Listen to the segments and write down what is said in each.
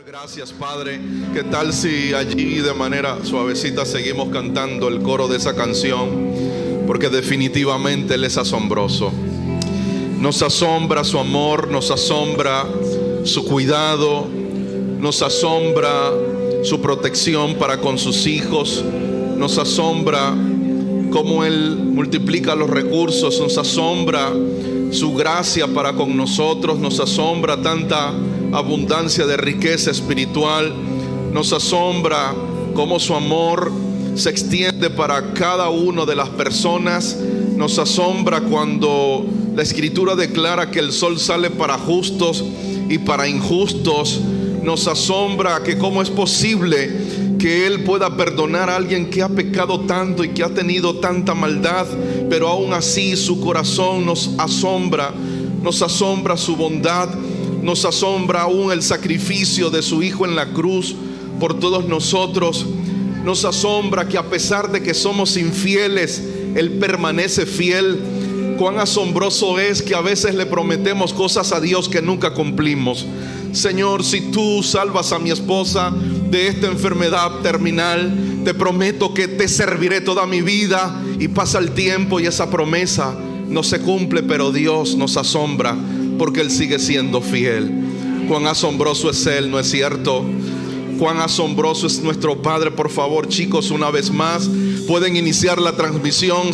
Señor, gracias Padre. ¿Qué tal si allí de manera suavecita seguimos cantando el coro de esa canción? Porque definitivamente Él es asombroso. Nos asombra su amor, nos asombra su cuidado, nos asombra su protección para con sus hijos, nos asombra cómo Él multiplica los recursos, nos asombra su gracia para con nosotros, nos asombra tanta abundancia de riqueza espiritual, nos asombra cómo su amor se extiende para cada una de las personas, nos asombra cuando la Escritura declara que el sol sale para justos y para injustos, nos asombra que cómo es posible que Él pueda perdonar a alguien que ha pecado tanto y que ha tenido tanta maldad, pero aún así su corazón nos asombra su bondad, nos asombra aún el sacrificio de su Hijo en la cruz por todos nosotros. Nos asombra que a pesar de que somos infieles, Él permanece fiel. Cuán asombroso es que a veces le prometemos cosas a Dios que nunca cumplimos. Señor, si tú salvas a mi esposa de esta enfermedad terminal, te prometo que te serviré toda mi vida. Y pasa el tiempo y esa promesa no se cumple, pero Dios nos asombra porque Él sigue siendo fiel. Cuán asombroso es Él, ¿no es cierto? Cuán asombroso es nuestro Padre. Por favor, chicos, una vez más pueden iniciar la transmisión.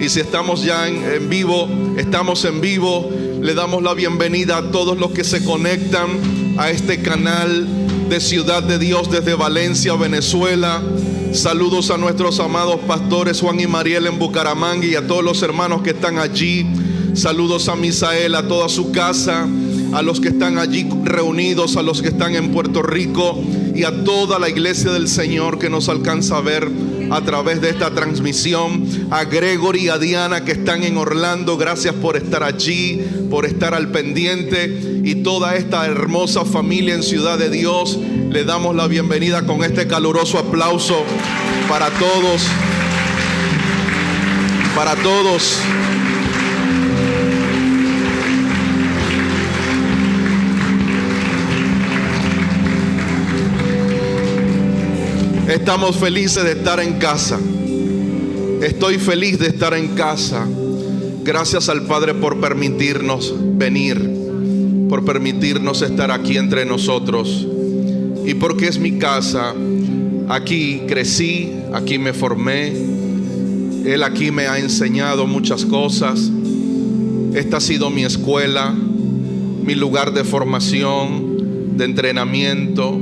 Y si estamos ya en vivo, estamos en vivo. Le damos la bienvenida a todos los que se conectan a este canal de Ciudad de Dios desde Valencia, Venezuela. Saludos a nuestros amados pastores Juan y Mariel en Bucaramanga y a todos los hermanos que están allí. Saludos a Misael, a toda su casa, a los que están allí reunidos, a los que están en Puerto Rico y a toda la iglesia del Señor que nos alcanza a ver a través de esta transmisión. A Gregory y a Diana que están en Orlando, gracias por estar allí, por estar al pendiente, y toda esta hermosa familia en Ciudad de Dios. Le damos la bienvenida con este caluroso aplauso para todos, para todos. Estamos felices de estar en casa. Estoy feliz de estar en casa. Gracias al Padre por permitirnos venir, por permitirnos estar aquí entre nosotros. Y porque es mi casa, aquí crecí, aquí me formé. Él aquí me ha enseñado muchas cosas. Esta ha sido mi escuela, mi lugar de formación, de entrenamiento.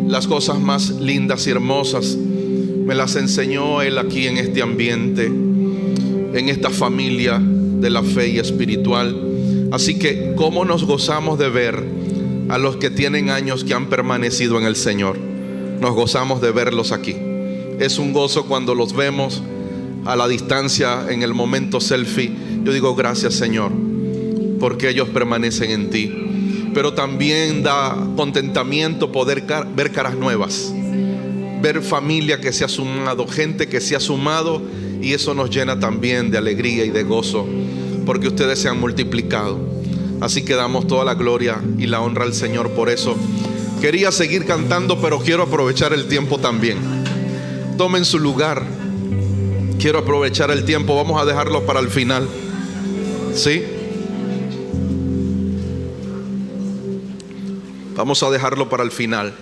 Las cosas más lindas y hermosas me las enseñó Él aquí en este ambiente, en esta familia de la fe y espiritual. Así que cómo nos gozamos de ver a los que tienen años que han permanecido en el Señor. Nos gozamos de verlos aquí. Es un gozo cuando los vemos a la distancia en el momento selfie. Yo digo gracias, Señor, porque ellos permanecen en ti. Pero también da contentamiento poder ver caras nuevas, ver familia que se ha sumado, gente que se ha sumado, y eso nos llena también de alegría y de gozo, porque ustedes se han multiplicado. Así que damos toda la gloria y la honra al Señor por eso. Quería seguir cantando, pero quiero aprovechar el tiempo también. Tomen su lugar. Quiero aprovechar el tiempo. Vamos a dejarlo para el final, ¿sí? Vamos a dejarlo para el final.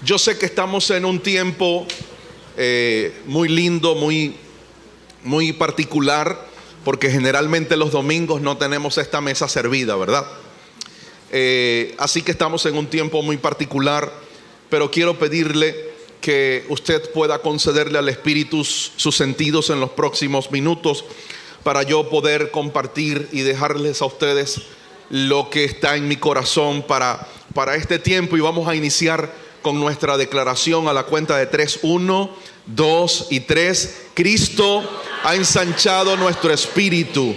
Yo sé que estamos en un tiempo muy lindo, muy particular, porque generalmente los domingos no tenemos esta mesa servida, ¿verdad? Así que estamos en un tiempo muy particular, pero quiero pedirle que usted pueda concederle al Espíritu sus sentidos en los próximos minutos, para yo poder compartir y dejarles a ustedes lo que está en mi corazón para este tiempo. Y vamos a iniciar con nuestra declaración a la cuenta de 3, 1, 2 y 3. Cristo ha ensanchado nuestro espíritu.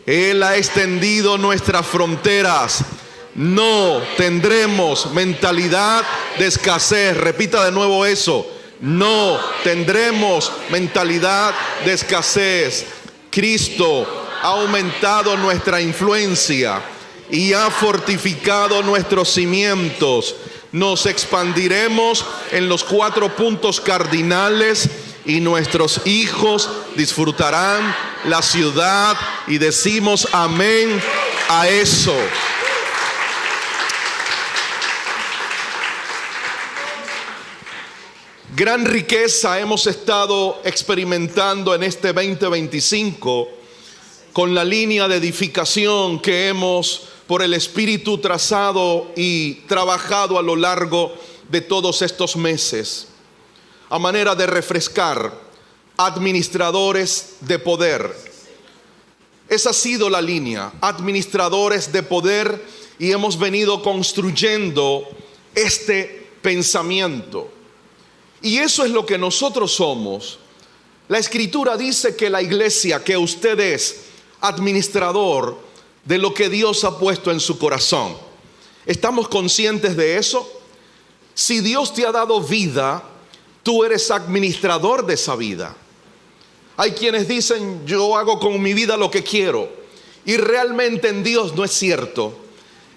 Él ha extendido nuestras fronteras. No tendremos mentalidad de escasez. Repita de nuevo eso. No tendremos mentalidad de escasez. Cristo ha aumentado nuestra influencia. y ha fortificado nuestros cimientos. Nos expandiremos en los 4 puntos cardinales y nuestros hijos disfrutarán la ciudad, y decimos amén a eso. Gran riqueza hemos estado experimentando en este 2025 con la línea de edificación que hemos por el Espíritu trazado y trabajado a lo largo de todos estos meses, a manera de refrescar administradores de poder. Esa ha sido la línea, administradores de poder, y hemos venido construyendo este pensamiento. Y eso es lo que nosotros somos. La Escritura dice que la iglesia, que usted es administrador de lo que Dios ha puesto en su corazón. ¿Estamos conscientes de eso? Si Dios te ha dado vida, tú eres administrador de esa vida. Hay quienes dicen, yo hago con mi vida lo que quiero, y realmente en Dios no es cierto.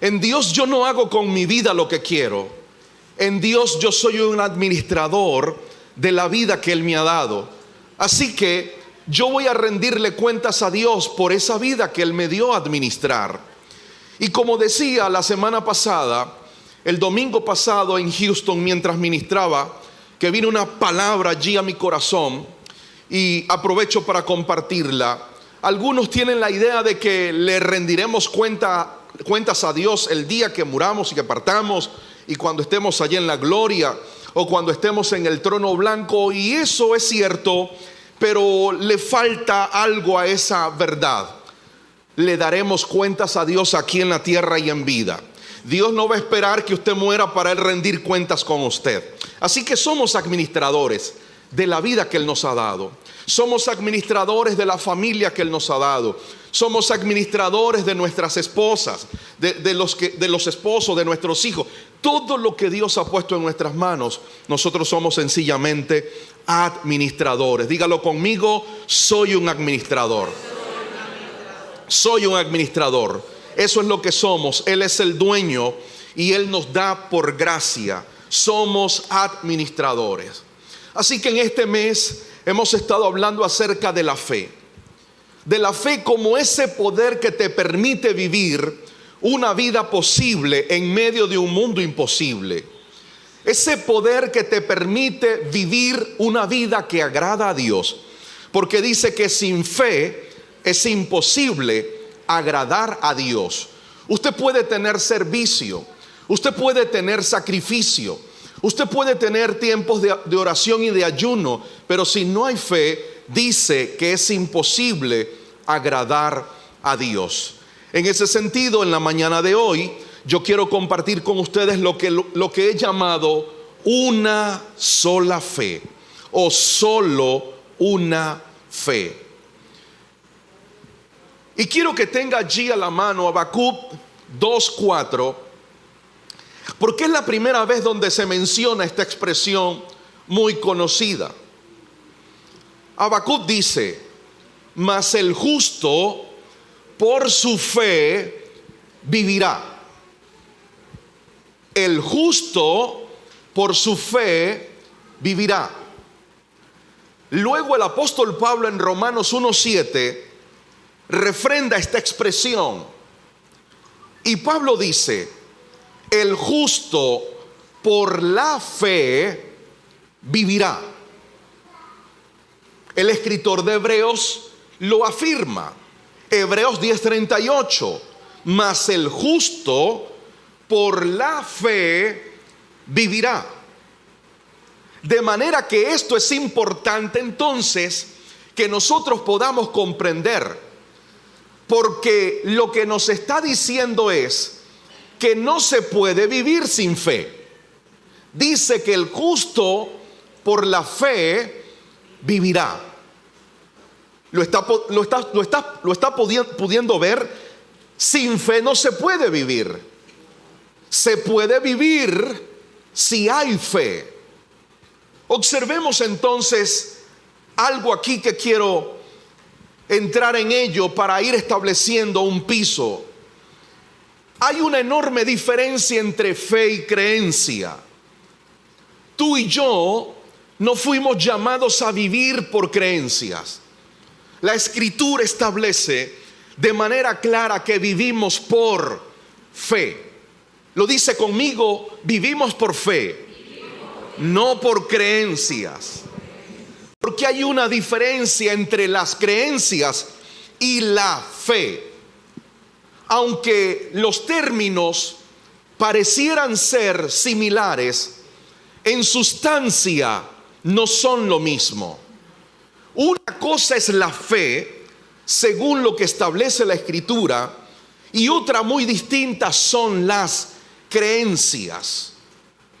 En Dios yo no hago con mi vida lo que quiero. En Dios yo soy un administrador de la vida que Él me ha dado. Así que yo voy a rendirle cuentas a Dios por esa vida que Él me dio a administrar. Y como decía la semana pasada, el domingo pasado en Houston, mientras ministraba, que vino una palabra allí a mi corazón, y aprovecho para compartirla. Algunos tienen la idea de que le rendiremos cuentas a Dios el día que muramos y que partamos, y cuando estemos allí en la gloria, o cuando estemos en el trono blanco. Y eso es cierto, pero le falta algo a esa verdad. Le daremos cuentas a Dios aquí en la tierra y en vida. Dios no va a esperar que usted muera para Él rendir cuentas con usted. Así que somos administradores de la vida que Él nos ha dado. Somos administradores de la familia que Él nos ha dado. Somos administradores de nuestras esposas, de los esposos, de nuestros hijos. Todo lo que Dios ha puesto en nuestras manos, nosotros somos sencillamente administradores. Dígalo conmigo, soy un administrador. Soy un administrador. Eso es lo que somos. Él es el dueño y Él nos da por gracia. Somos administradores. Así que en este mes hemos estado hablando acerca de la fe. De la fe como ese poder que te permite vivir una vida posible en medio de un mundo imposible. Ese poder que te permite vivir una vida que agrada a Dios. Porque dice que sin fe es imposible agradar a Dios. Usted puede tener servicio, usted puede tener sacrificio, usted puede tener tiempos de oración y de ayuno, pero si no hay fe, dice que es imposible agradar a Dios. En ese sentido, en la mañana de hoy, yo quiero compartir con ustedes lo que he llamado una sola fe, o solo una fe. Y quiero que tenga allí a la mano Habacuc 2:4, porque es la primera vez donde se menciona esta expresión muy conocida. Habacuc dice: mas el justo por su fe vivirá. El justo por su fe vivirá. Luego el apóstol Pablo en Romanos 1:7 refrenda esta expresión. Y Pablo dice: el justo por la fe vivirá. El escritor de Hebreos lo afirma. Hebreos 10:38. Mas el justo por la fe vivirá. De manera que esto es importante entonces que nosotros podamos comprender, porque lo que nos está diciendo es que no se puede vivir sin fe. Dice que el justo por la fe vivirá. Lo está pudiendo ver. Sin fe no se puede vivir. Se puede vivir si hay fe. Observemos entonces algo aquí que quiero entrar en ello para ir estableciendo un piso. Hay una enorme diferencia entre fe y creencia. Tú y yo no fuimos llamados a vivir por creencias. La Escritura establece de manera clara que vivimos por fe. Lo dice conmigo, vivimos por fe, no por creencias. Porque hay una diferencia entre las creencias y la fe. Aunque los términos parecieran ser similares, en sustancia no son lo mismo. Una cosa es la fe, según lo que establece la Escritura, y otra muy distinta son las creencias.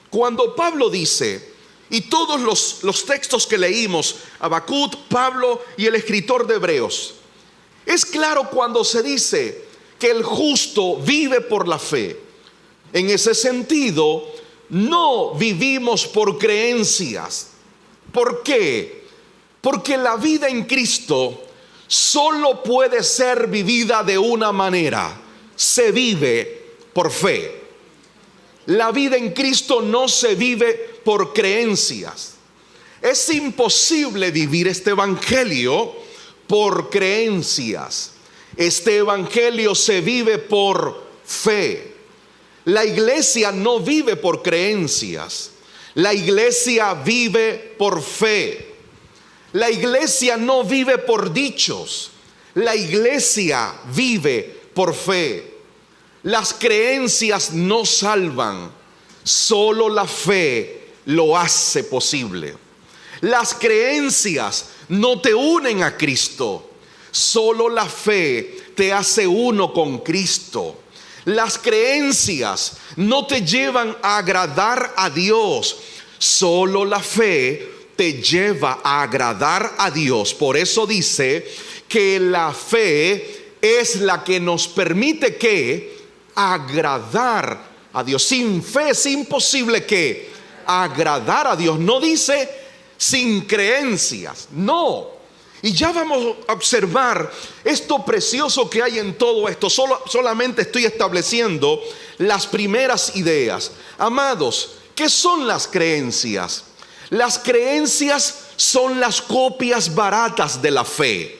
Cuando Pablo dice, y todos los textos que leímos, Habacuc, Pablo y el escritor de Hebreos, es claro cuando se dice que el justo vive por la fe. En ese sentido, no vivimos por creencias. ¿Por qué? Porque la vida en Cristo solo puede ser vivida de una manera: se vive por fe. La vida en Cristo no se vive por creencias. Es imposible vivir este evangelio por creencias. Este evangelio se vive por fe. La iglesia no vive por creencias. La iglesia vive por fe. La iglesia no vive por dichos. La iglesia vive por fe. Las creencias no salvan, solo la fe lo hace posible. Las creencias no te unen a Cristo, solo la fe te hace uno con Cristo. Las creencias no te llevan a agradar a Dios, solo la fe te lleva a agradar a Dios. Por eso dice que la fe es la que nos permite que agradar a Dios. Sin fe es imposible que agradar a Dios. No dice sin creencias, no. Y ya vamos a observar esto precioso que hay en todo esto. Solamente estoy estableciendo las primeras ideas. Amados, ¿qué son las creencias? Las creencias son las copias baratas de la fe.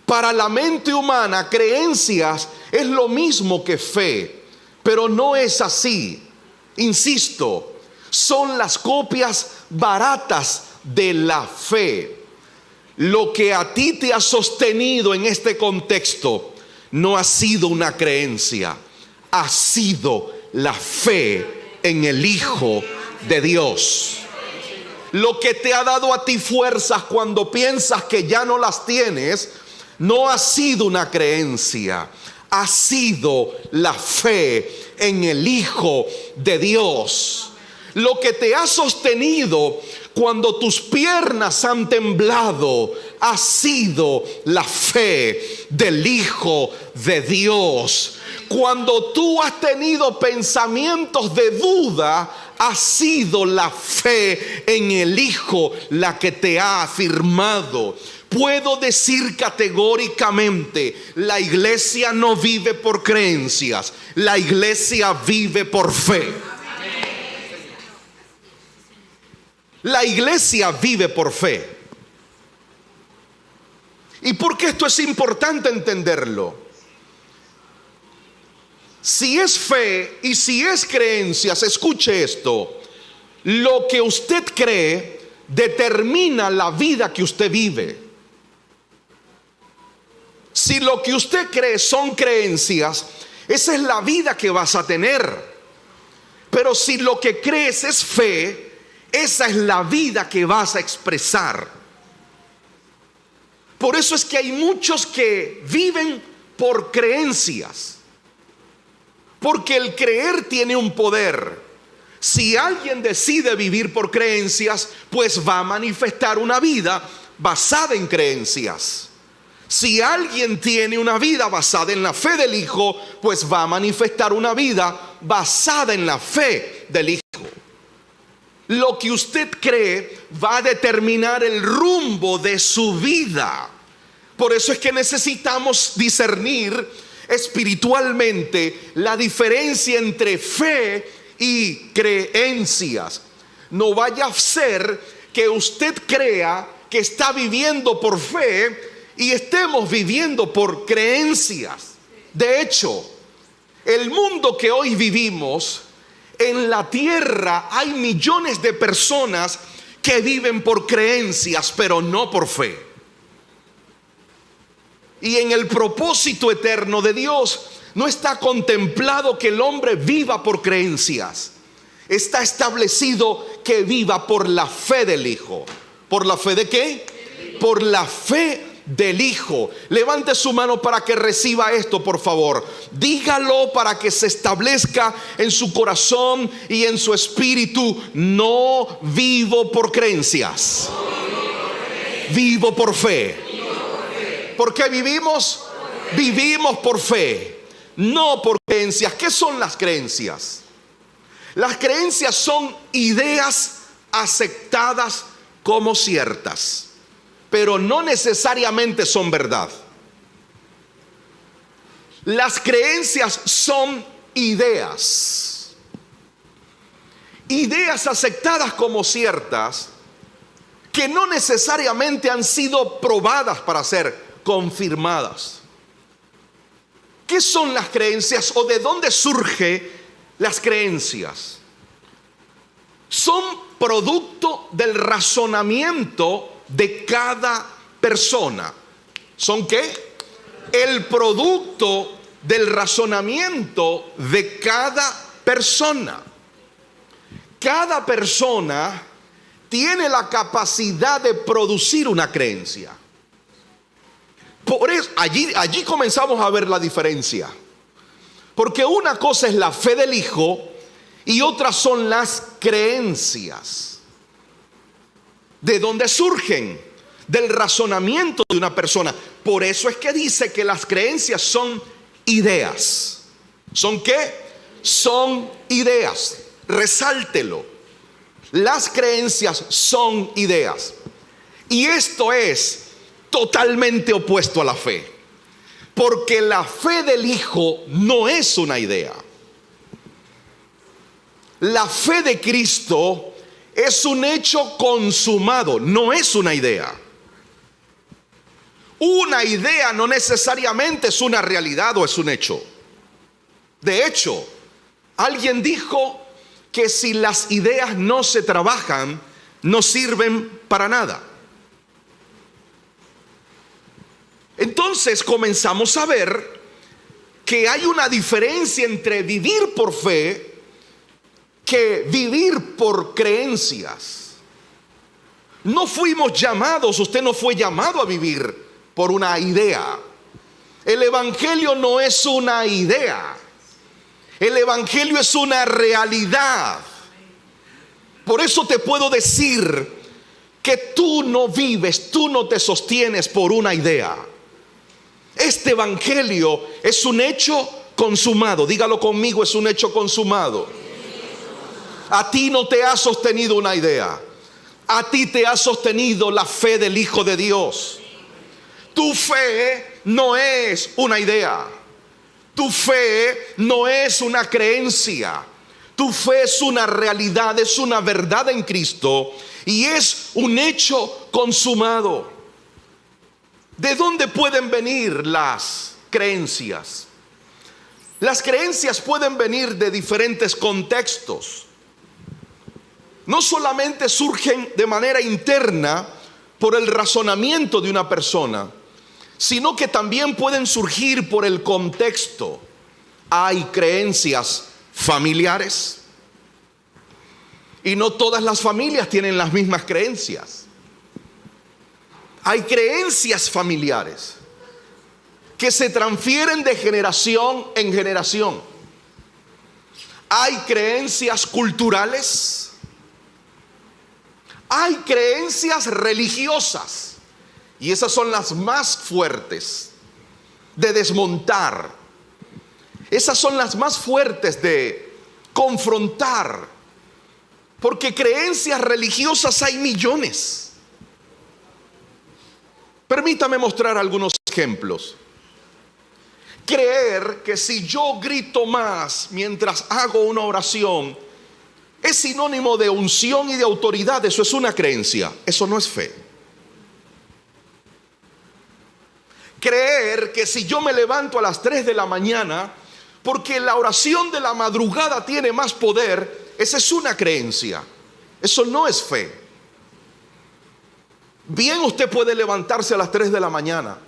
Para la mente humana, creencias es lo mismo que fe, pero no es así. Insisto, son las copias baratas de la fe. Lo que a ti te ha sostenido en este contexto no ha sido una creencia, ha sido la fe en el Hijo de Dios. Lo que te ha dado a ti fuerzas cuando piensas que ya no las tienes, no ha sido una creencia, ha sido la fe en el Hijo de Dios. Lo que te ha sostenido cuando tus piernas han temblado ha sido la fe del Hijo de Dios. Cuando tú has tenido pensamientos de duda, ha sido la fe en el Hijo la que te ha afirmado. Puedo decir categóricamente, la iglesia no vive por creencias, la iglesia vive por fe. La iglesia vive por fe. ¿Y por qué esto es importante entenderlo? Si es fe y si es creencias, escuche esto: lo que usted cree determina la vida que usted vive. Si lo que usted cree son creencias, esa es la vida que vas a tener. Pero si lo que crees es fe, esa es la vida que vas a expresar. Por eso es que hay muchos que viven por creencias, porque el creer tiene un poder. Si alguien decide vivir por creencias, pues va a manifestar una vida basada en creencias. Si alguien tiene una vida basada en la fe del Hijo, pues va a manifestar una vida basada en la fe del Hijo. Lo que usted cree va a determinar el rumbo de su vida. Por eso es que necesitamos discernir espiritualmente la diferencia entre fe y creencias. No vaya a ser que usted crea que está viviendo por fe y estemos viviendo por creencias. De hecho, el mundo que hoy vivimos, en la tierra hay millones de personas que viven por creencias, pero no por fe. Y en el propósito eterno de Dios no está contemplado que el hombre viva por creencias. Está establecido que viva por la fe del Hijo. ¿Por la fe de qué? Por la fe del Hijo. Levante su mano para que reciba esto, por favor. Dígalo para que se establezca en su corazón y en su espíritu. No vivo por creencias, vivo por fe. ¿Por qué vivimos? Vivimos por fe, no por creencias. ¿Qué son las creencias? Las creencias son ideas aceptadas como ciertas, pero no necesariamente son verdad. Las creencias son ideas aceptadas como ciertas, que no necesariamente han sido probadas para ser confirmadas. ¿Qué son las creencias o de dónde surgen las creencias? Son producto del razonamiento de cada persona. ¿Son qué? El producto del razonamiento de cada persona. Cada persona tiene la capacidad de producir una creencia. Por eso, allí comenzamos a ver la diferencia. Porque una cosa es la fe del Hijo y otras son las creencias. ¿De dónde surgen? Del razonamiento de una persona. Por eso es que dice que las creencias son ideas. ¿Son qué? Son ideas. Resáltelo. Las creencias son ideas. Y esto es totalmente opuesto a la fe. Porque la fe del Hijo no es una idea. La fe de Cristo es un hecho consumado, no es una idea. Una idea no necesariamente es una realidad o es un hecho. De hecho, alguien dijo que si las ideas no se trabajan, no sirven para nada. Entonces comenzamos a ver que hay una diferencia entre vivir por fe que vivir por creencias. No fuimos llamados, usted no fue llamado a vivir por una idea. El evangelio no es una idea. El evangelio es una realidad. Por eso te puedo decir que tú no vives, tú no te sostienes por una idea. Este evangelio es un hecho consumado. Dígalo conmigo, es un hecho consumado. A ti no te ha sostenido una idea. A ti te ha sostenido la fe del Hijo de Dios. Tu fe no es una idea. Tu fe no es una creencia. Tu fe es una realidad, es una verdad en Cristo y es un hecho consumado. ¿De dónde pueden venir las creencias? Las creencias pueden venir de diferentes contextos. No solamente surgen de manera interna por el razonamiento de una persona, sino que también pueden surgir por el contexto. Hay creencias familiares y no todas las familias tienen las mismas creencias. Hay creencias familiares que se transfieren de generación en generación. Hay creencias culturales. Hay creencias religiosas. Y esas son las más fuertes de desmontar. Esas son las más fuertes de confrontar. Porque creencias religiosas hay millones. Permítame mostrar algunos ejemplos. Creer que si yo grito más mientras hago una oración es sinónimo de unción y de autoridad, eso es una creencia, eso no es fe. Creer que si yo me levanto a las 3 de la mañana porque la oración de la madrugada tiene más poder, esa es una creencia, eso no es fe. Bien, usted puede levantarse a las 3 de la mañana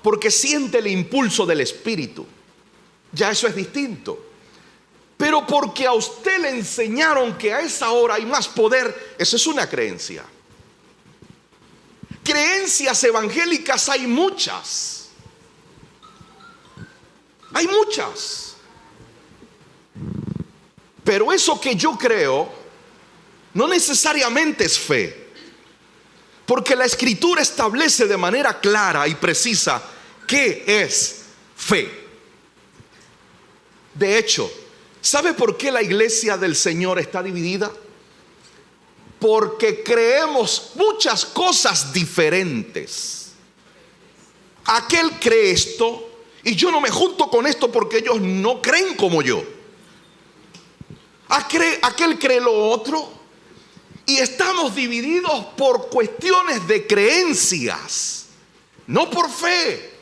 porque siente el impulso del Espíritu, ya eso es distinto. Pero porque a usted le enseñaron que a esa hora hay más poder, eso es una creencia. Creencias evangélicas hay muchas. Hay muchas. Pero eso que yo creo no necesariamente es fe. Porque la Escritura establece de manera clara y precisa qué es fe. De hecho, ¿sabe por qué la iglesia del Señor está dividida? Porque creemos muchas cosas diferentes. Aquel cree esto y yo no me junto con esto porque ellos no creen como yo. Aquel cree lo otro y estamos divididos por cuestiones de creencias, no por fe.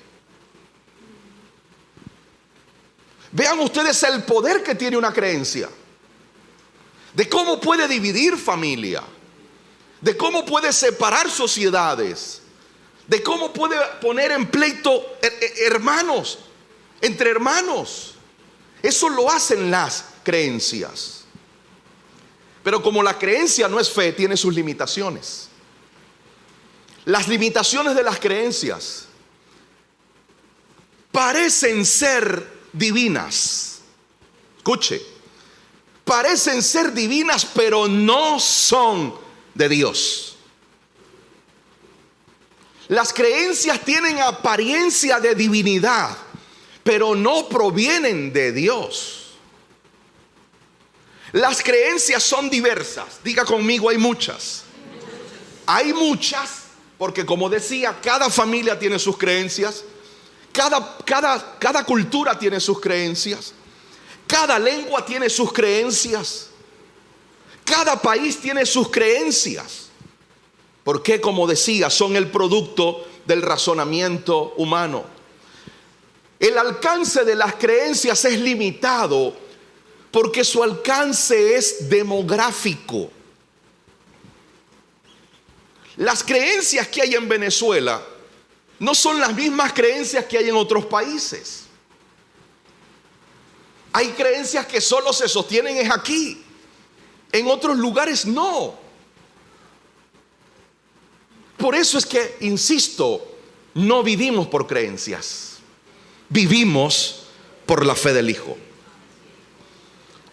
Vean ustedes el poder que tiene una creencia, de cómo puede dividir familia, de cómo puede separar sociedades, de cómo puede poner en pleito hermanos, entre hermanos. Eso lo hacen las creencias. Pero como la creencia no es fe, tiene sus limitaciones. Las limitaciones de las creencias parecen ser divinas. Escuche, parecen ser divinas, pero no son de Dios. Las creencias tienen apariencia de divinidad, pero no provienen de Dios. Las creencias son diversas. Diga conmigo, hay muchas. Hay muchas, porque como decía, cada familia tiene sus creencias. Cada cultura tiene sus creencias. Cada lengua tiene sus creencias. Cada país tiene sus creencias. Porque, como decía, son el producto del razonamiento humano. El alcance de las creencias es limitado porque su alcance es demográfico. Las creencias que hay en Venezuela no son las mismas creencias que hay en otros países. Hay creencias que solo se sostienen es aquí. En otros lugares no. Por eso es que, insisto, no vivimos por creencias. Vivimos por la fe del Hijo.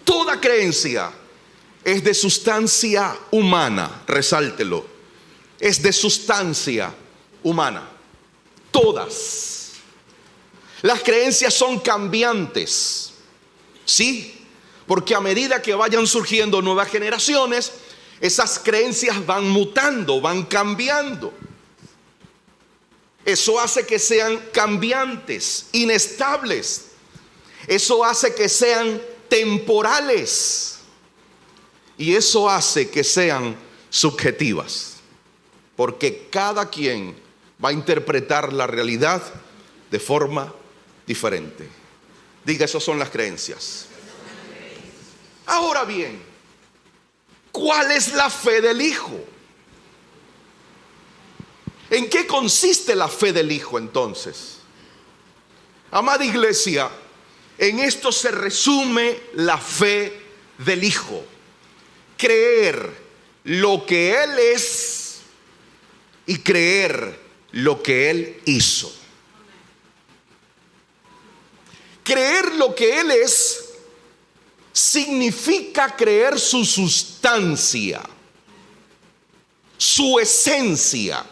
Toda creencia es de sustancia humana. Resáltelo. Es de sustancia humana. Todas. Las creencias son cambiantes. Sí, porque a medida que vayan surgiendo nuevas generaciones, esas creencias van mutando, van cambiando. Eso hace que sean cambiantes, inestables. Eso hace que sean temporales. Y eso hace que sean subjetivas. Porque cada quien va a interpretar la realidad de forma diferente. Diga, esas son las creencias. Ahora bien, ¿cuál es la fe del Hijo? ¿En qué consiste la fe del Hijo entonces? Amada iglesia, en esto se resume la fe del Hijo. Creer lo que Él es y creer lo que Él hizo. Creer lo que Él es significa creer su sustancia, su esencia.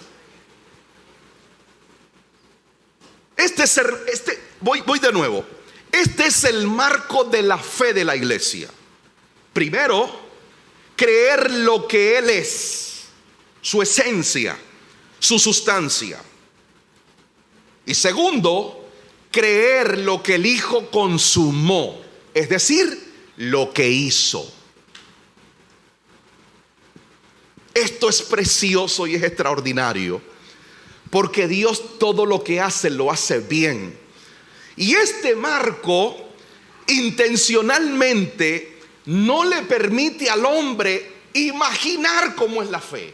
Voy de nuevo. Este es el marco de la fe de la iglesia. Primero, creer lo que Él es, su esencia, su sustancia. Y segundo, creer lo que el Hijo consumó, es decir, lo que hizo. Esto es precioso y es extraordinario, porque Dios todo lo que hace lo hace bien. Y este marco intencionalmente no le permite al hombre imaginar cómo es la fe,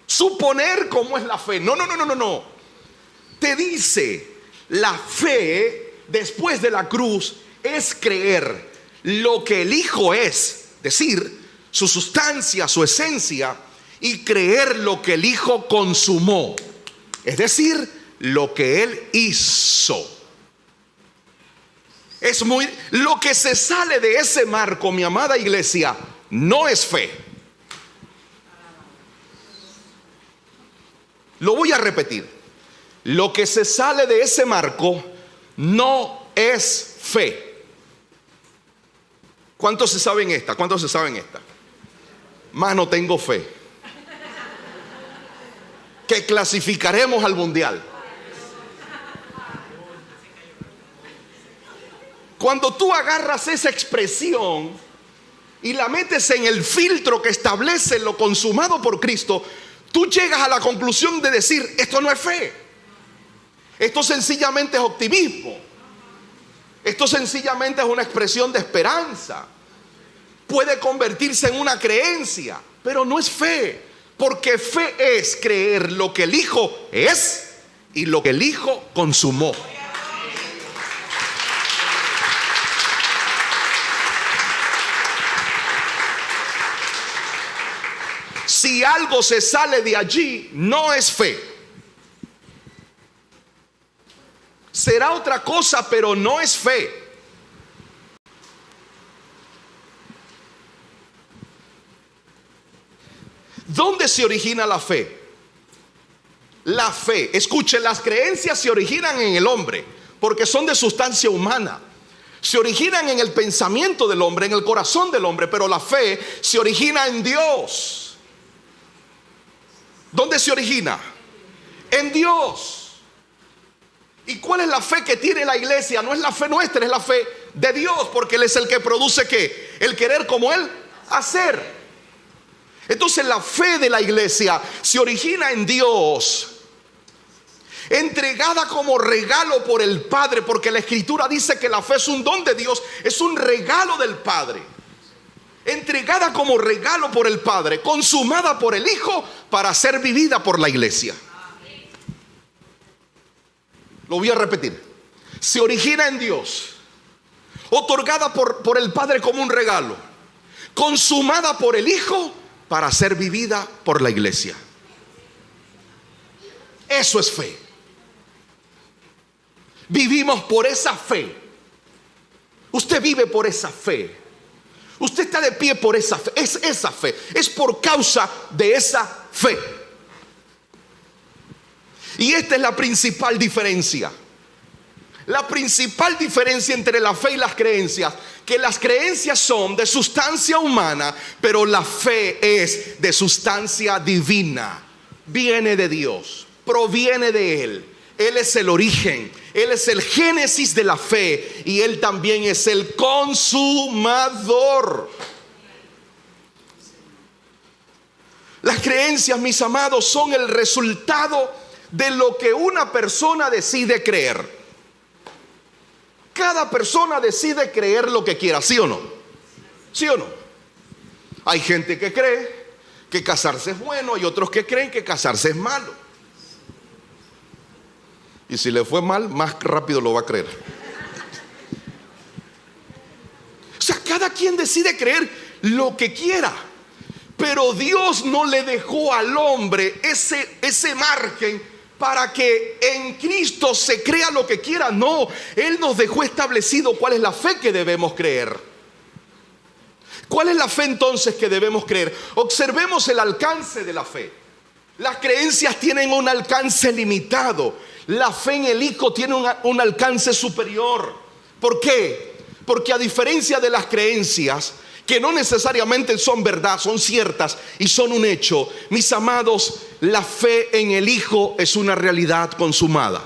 suponer cómo es la fe. No. Te dice, la fe después de la cruz es creer lo que el Hijo es decir, su sustancia, su esencia, y creer lo que el Hijo consumó, es decir, lo que Él hizo. Lo que se sale de ese marco, mi amada iglesia, no es fe. Lo voy a repetir. Lo que se sale de ese marco no es fe. ¿Cuántos se saben esta? ¿Cuántos se saben esta? Más no tengo fe que clasificaremos al mundial. Cuando tú agarras esa expresión y la metes en el filtro que establece lo consumado por Cristo, tú llegas a la conclusión de decir, esto no es fe. Esto sencillamente es optimismo. Esto sencillamente es una expresión de esperanza. Puede convertirse en una creencia, pero no es fe. Porque fe es creer lo que el Hijo es y lo que el Hijo consumó. Si algo se sale de allí, no es fe. Será otra cosa, pero no es fe. ¿Dónde se origina la fe? La fe, escuchen, las creencias se originan en el hombre, porque son de sustancia humana. Se originan en el pensamiento del hombre, en el corazón del hombre, pero la fe se origina en Dios. ¿Dónde se origina? En Dios. ¿Y cuál es la fe que tiene la iglesia? No es la fe nuestra, es la fe de Dios, porque Él es el que produce ¿qué? El querer como Él hacer. Entonces la fe de la iglesia se origina en Dios, entregada como regalo por el Padre, porque la Escritura dice que la fe es un don de Dios, es un regalo del Padre. Entregada como regalo por el Padre, consumada por el Hijo para ser vivida por la iglesia. Lo voy a repetir. Se origina en Dios, otorgada por el Padre como un regalo, consumada por el Hijo para ser vivida por la iglesia. Eso es fe. Vivimos por esa fe. Usted vive por esa fe. Usted está de pie por esa fe. Es esa fe. Es por causa de esa fe. Y esta es la principal diferencia. La principal diferencia entre la fe y las creencias, que las creencias son de sustancia humana, pero la fe es de sustancia divina. Viene de Dios, proviene de Él. Él es el origen, Él es el génesis de la fe y Él también es el consumador. Las creencias, mis amados, son el resultado de lo que una persona decide creer. Cada persona decide creer lo que quiera, ¿sí o no? ¿Sí o no? Hay gente que cree que casarse es bueno y otros que creen que casarse es malo. Y si le fue mal, más rápido lo va a creer. O sea, cada quien decide creer lo que quiera. Pero Dios no le dejó al hombre ese margen para que en Cristo se crea lo que quiera. No, Él nos dejó establecido cuál es la fe que debemos creer. ¿Cuál es la fe entonces que debemos creer? Observemos el alcance de la fe. Las creencias tienen un alcance limitado. La fe en el Hijo tiene un alcance superior. ¿Por qué? Porque a diferencia de las creencias, que no necesariamente son verdad, son ciertas y son un hecho, mis amados, la fe en el Hijo es una realidad consumada.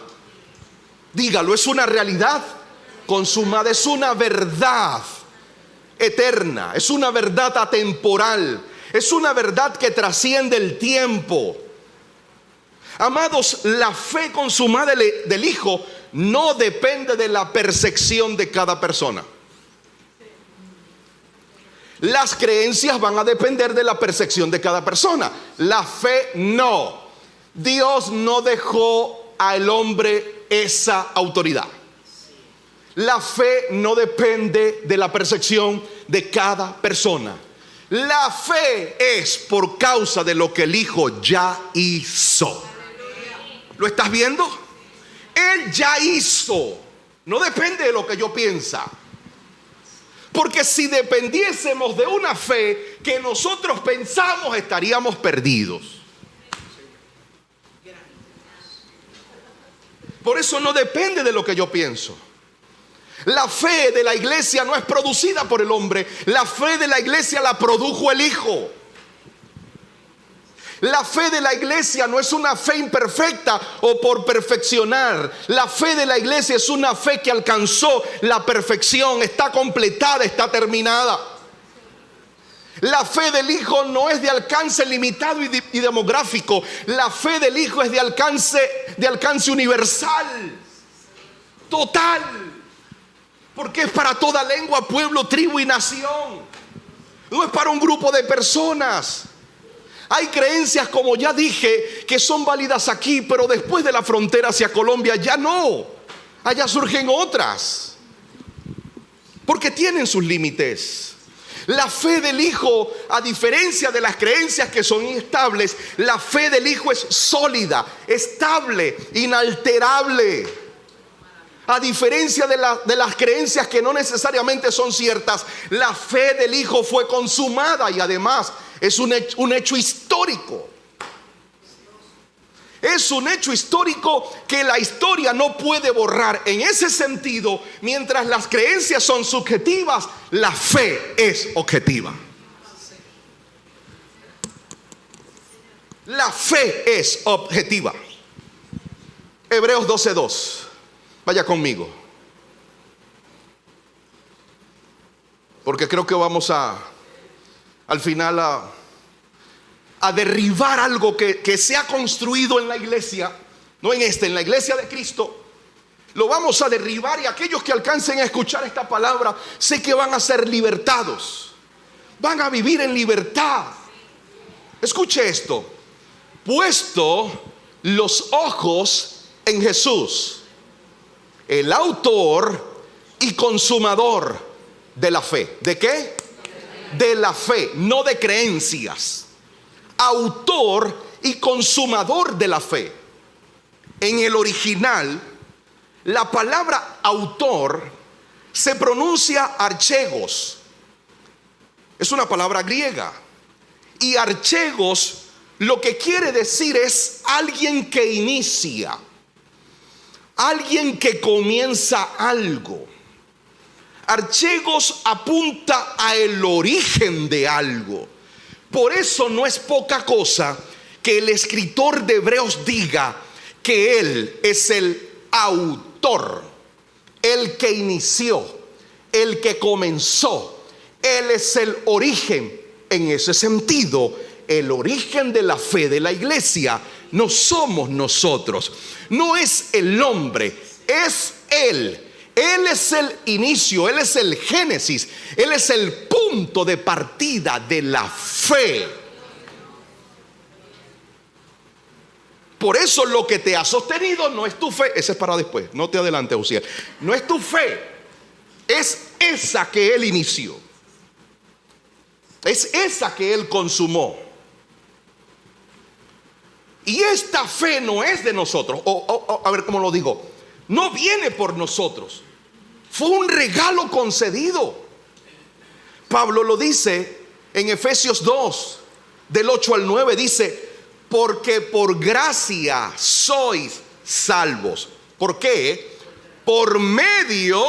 Dígalo, es una realidad consumada, es una verdad eterna, es una verdad atemporal, es una verdad que trasciende el tiempo. Amados, la fe consumada del Hijo no depende de la percepción de cada persona. Las creencias van a depender de la percepción de cada persona. La fe no. Dios no dejó al hombre esa autoridad. La fe no depende de la percepción de cada persona. La fe es por causa de lo que el Hijo ya hizo. ¿Lo estás viendo? Él ya hizo. No depende de lo que yo piensa. Porque si dependiésemos de una fe que nosotros pensamos, estaríamos perdidos. Por eso no depende de lo que yo pienso. La fe de la iglesia no es producida por el hombre. La fe de la iglesia la produjo el Hijo. La fe de la iglesia no es una fe imperfecta o por perfeccionar. La fe de la iglesia es una fe que alcanzó la perfección, está completada, está terminada. La fe del Hijo no es de alcance limitado y demográfico. La fe del Hijo es de alcance universal, total, porque es para toda lengua, pueblo, tribu y nación. No es para un grupo de personas. Hay creencias, como ya dije, que son válidas aquí, pero después de la frontera hacia Colombia ya no. Allá surgen otras, porque tienen sus límites. La fe del Hijo, a diferencia de las creencias que son inestables, la fe del Hijo es sólida, estable, inalterable. A diferencia de las creencias que no necesariamente son ciertas, la fe del Hijo fue consumada y además es un hecho histórico. Es un hecho histórico que la historia no puede borrar. En ese sentido, mientras las creencias son subjetivas, la fe es objetiva. La fe es objetiva. Hebreos 12:2. Vaya conmigo, porque creo que vamos al final a derribar algo que se ha construido en la iglesia, no en la iglesia de Cristo. Lo vamos a derribar y aquellos que alcancen a escuchar esta palabra, sé que van a ser libertados, van a vivir en libertad. Escuche esto: puesto los ojos en Jesús, el autor y consumador de la fe. ¿De qué? De la fe, no de creencias. Autor y consumador de la fe. En el original, la palabra autor se pronuncia archegos. Es una palabra griega. Y archegos lo que quiere decir es alguien que inicia, alguien que comienza algo. Archegos apunta a el origen de algo. Por eso no es poca cosa que el escritor de Hebreos diga que él es el autor, el que inició, el que comenzó. Él es el origen. En ese sentido, el origen de la fe de la iglesia no somos nosotros, no es el hombre, es Él. Él es el inicio, Él es el génesis, Él es el punto de partida de la fe. Por eso lo que te ha sostenido no es tu fe. Ese es para después, no te adelantes, Uziel. No es tu fe, es esa que Él inició, es esa que Él consumó. Y esta fe no es de nosotros, a ver cómo lo digo, no viene por nosotros, fue un regalo concedido. Pablo lo dice en Efesios 2, del 8 al 9, dice: porque por gracia sois salvos. ¿Por qué? Por medio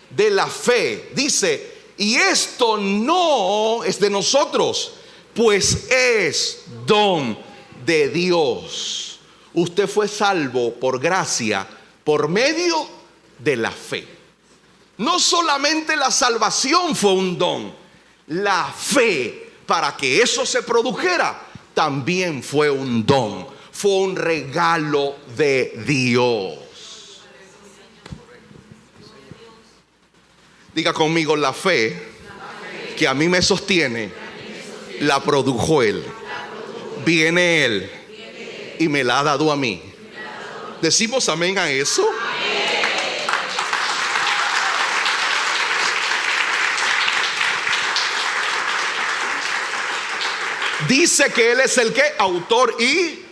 de la fe. Dice, y esto no es de nosotros, pues es don de Dios. Usted fue salvo por gracia por medio de la fe. No solamente la salvación fue un don, la fe para que eso se produjera también fue un don, fue un regalo de Dios. Diga conmigo, la fe que a mí me sostiene, la produjo Él. Viene Él y me la ha dado a mí. ¿Decimos amén a eso? Dice que Él es el que, autor y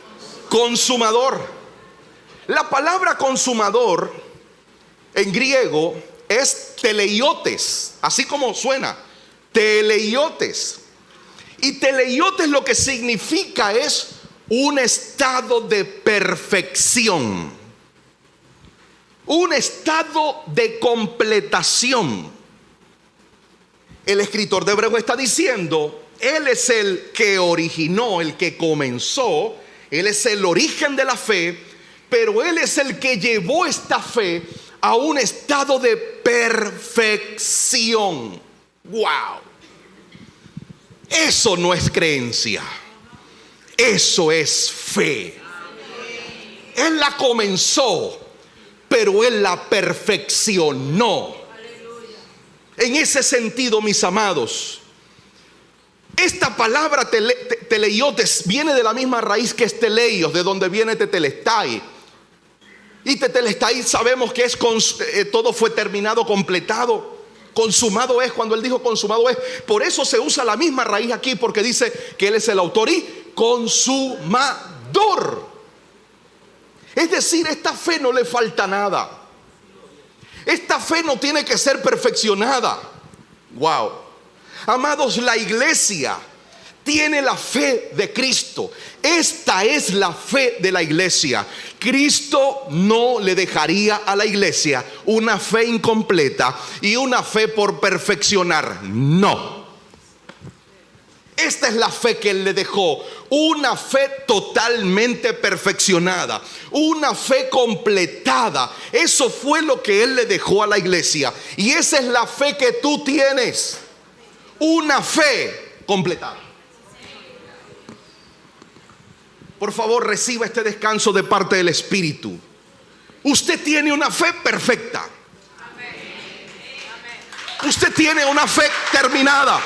consumador. La palabra consumador en griego es teleiotes, así como suena, teleiotes. Y teleiotes lo que significa es un estado de perfección, un estado de completación. El escritor de Hebreos está diciendo: Él es el que originó, el que comenzó, Él es el origen de la fe, pero Él es el que llevó esta fe a un estado de perfección. ¡Wow! Eso no es creencia, eso es fe. Él la comenzó, pero Él la perfeccionó. En ese sentido, mis amados, esta palabra teleiotes viene de la misma raíz que es teleios, de donde viene tetelestai. Y tetelestai sabemos que es todo fue terminado, completado. Consumado es, cuando Él dijo consumado es. Por eso se usa la misma raíz aquí, porque dice que Él es el autor y consumador. Es decir, esta fe no le falta nada. Esta fe no tiene que ser perfeccionada. Wow. Amados, la iglesia tiene la fe de Cristo. Esta es la fe de la iglesia. Cristo no le dejaría a la iglesia una fe incompleta y una fe por perfeccionar. No. Esta es la fe que Él le dejó. Una fe totalmente perfeccionada, una fe completada. Eso fue lo que Él le dejó a la iglesia. Y esa es la fe que tú tienes. Una fe completada. Por favor, reciba este descanso de parte del Espíritu. Usted tiene una fe perfecta. Usted tiene una fe terminada.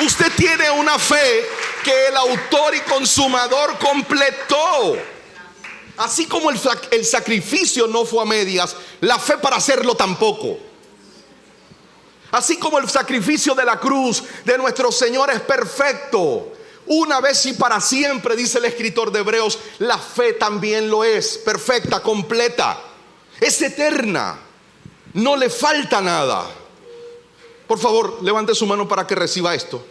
Usted tiene una fe que el autor y consumador completó. Así como el sacrificio no fue a medias, la fe para hacerlo tampoco. Así como el sacrificio de la cruz de nuestro Señor es perfecto, una vez y para siempre, dice el escritor de Hebreos, la fe también lo es, perfecta, completa, es eterna, no le falta nada. Por favor, levante su mano para que reciba esto.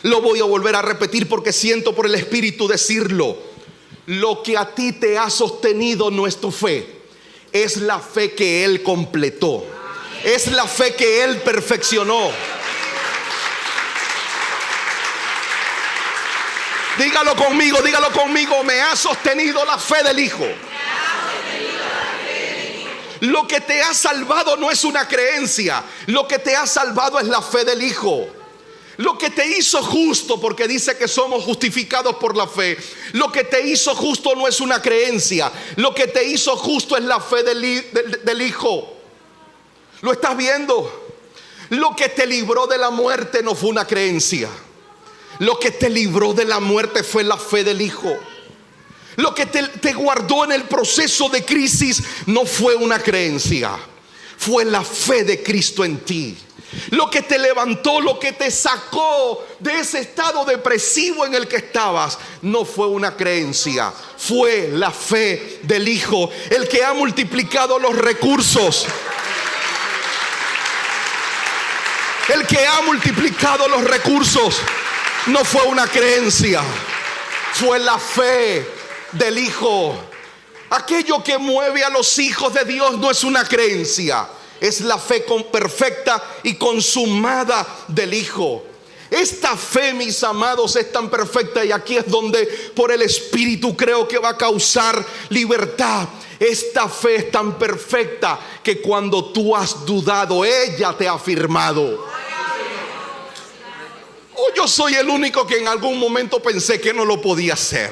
Lo voy a volver a repetir porque siento por el Espíritu decirlo. Lo que a ti te ha sostenido no es tu fe, es la fe que Él completó. Es la fe que Él perfeccionó. Dígalo conmigo. Me ha sostenido la fe del Hijo. Lo que te ha salvado no es una creencia. Lo que te ha salvado es la fe del Hijo. Lo que te hizo justo, porque dice que somos justificados por la fe. Lo que te hizo justo no es una creencia. Lo que te hizo justo es la fe del Hijo. ¿Lo estás viendo? Lo que te libró de la muerte no fue una creencia. Lo que te libró de la muerte fue la fe del Hijo. Lo que te guardó en el proceso de crisis no fue una creencia, fue la fe de Cristo en ti. Lo que te levantó, lo que te sacó de ese estado depresivo en el que estabas, no fue una creencia, fue la fe del Hijo, el que ha multiplicado los recursos. El que ha multiplicado los recursos no fue una creencia, fue la fe del Hijo. Aquello que mueve a los hijos de Dios no es una creencia, es la fe perfecta y consumada del Hijo. Esta fe, mis amados, es tan perfecta, y aquí es donde por el Espíritu creo que va a causar libertad. Esta fe es tan perfecta que cuando tú has dudado, ella te ha afirmado. O yo soy el único que en algún momento pensé que no lo podía hacer.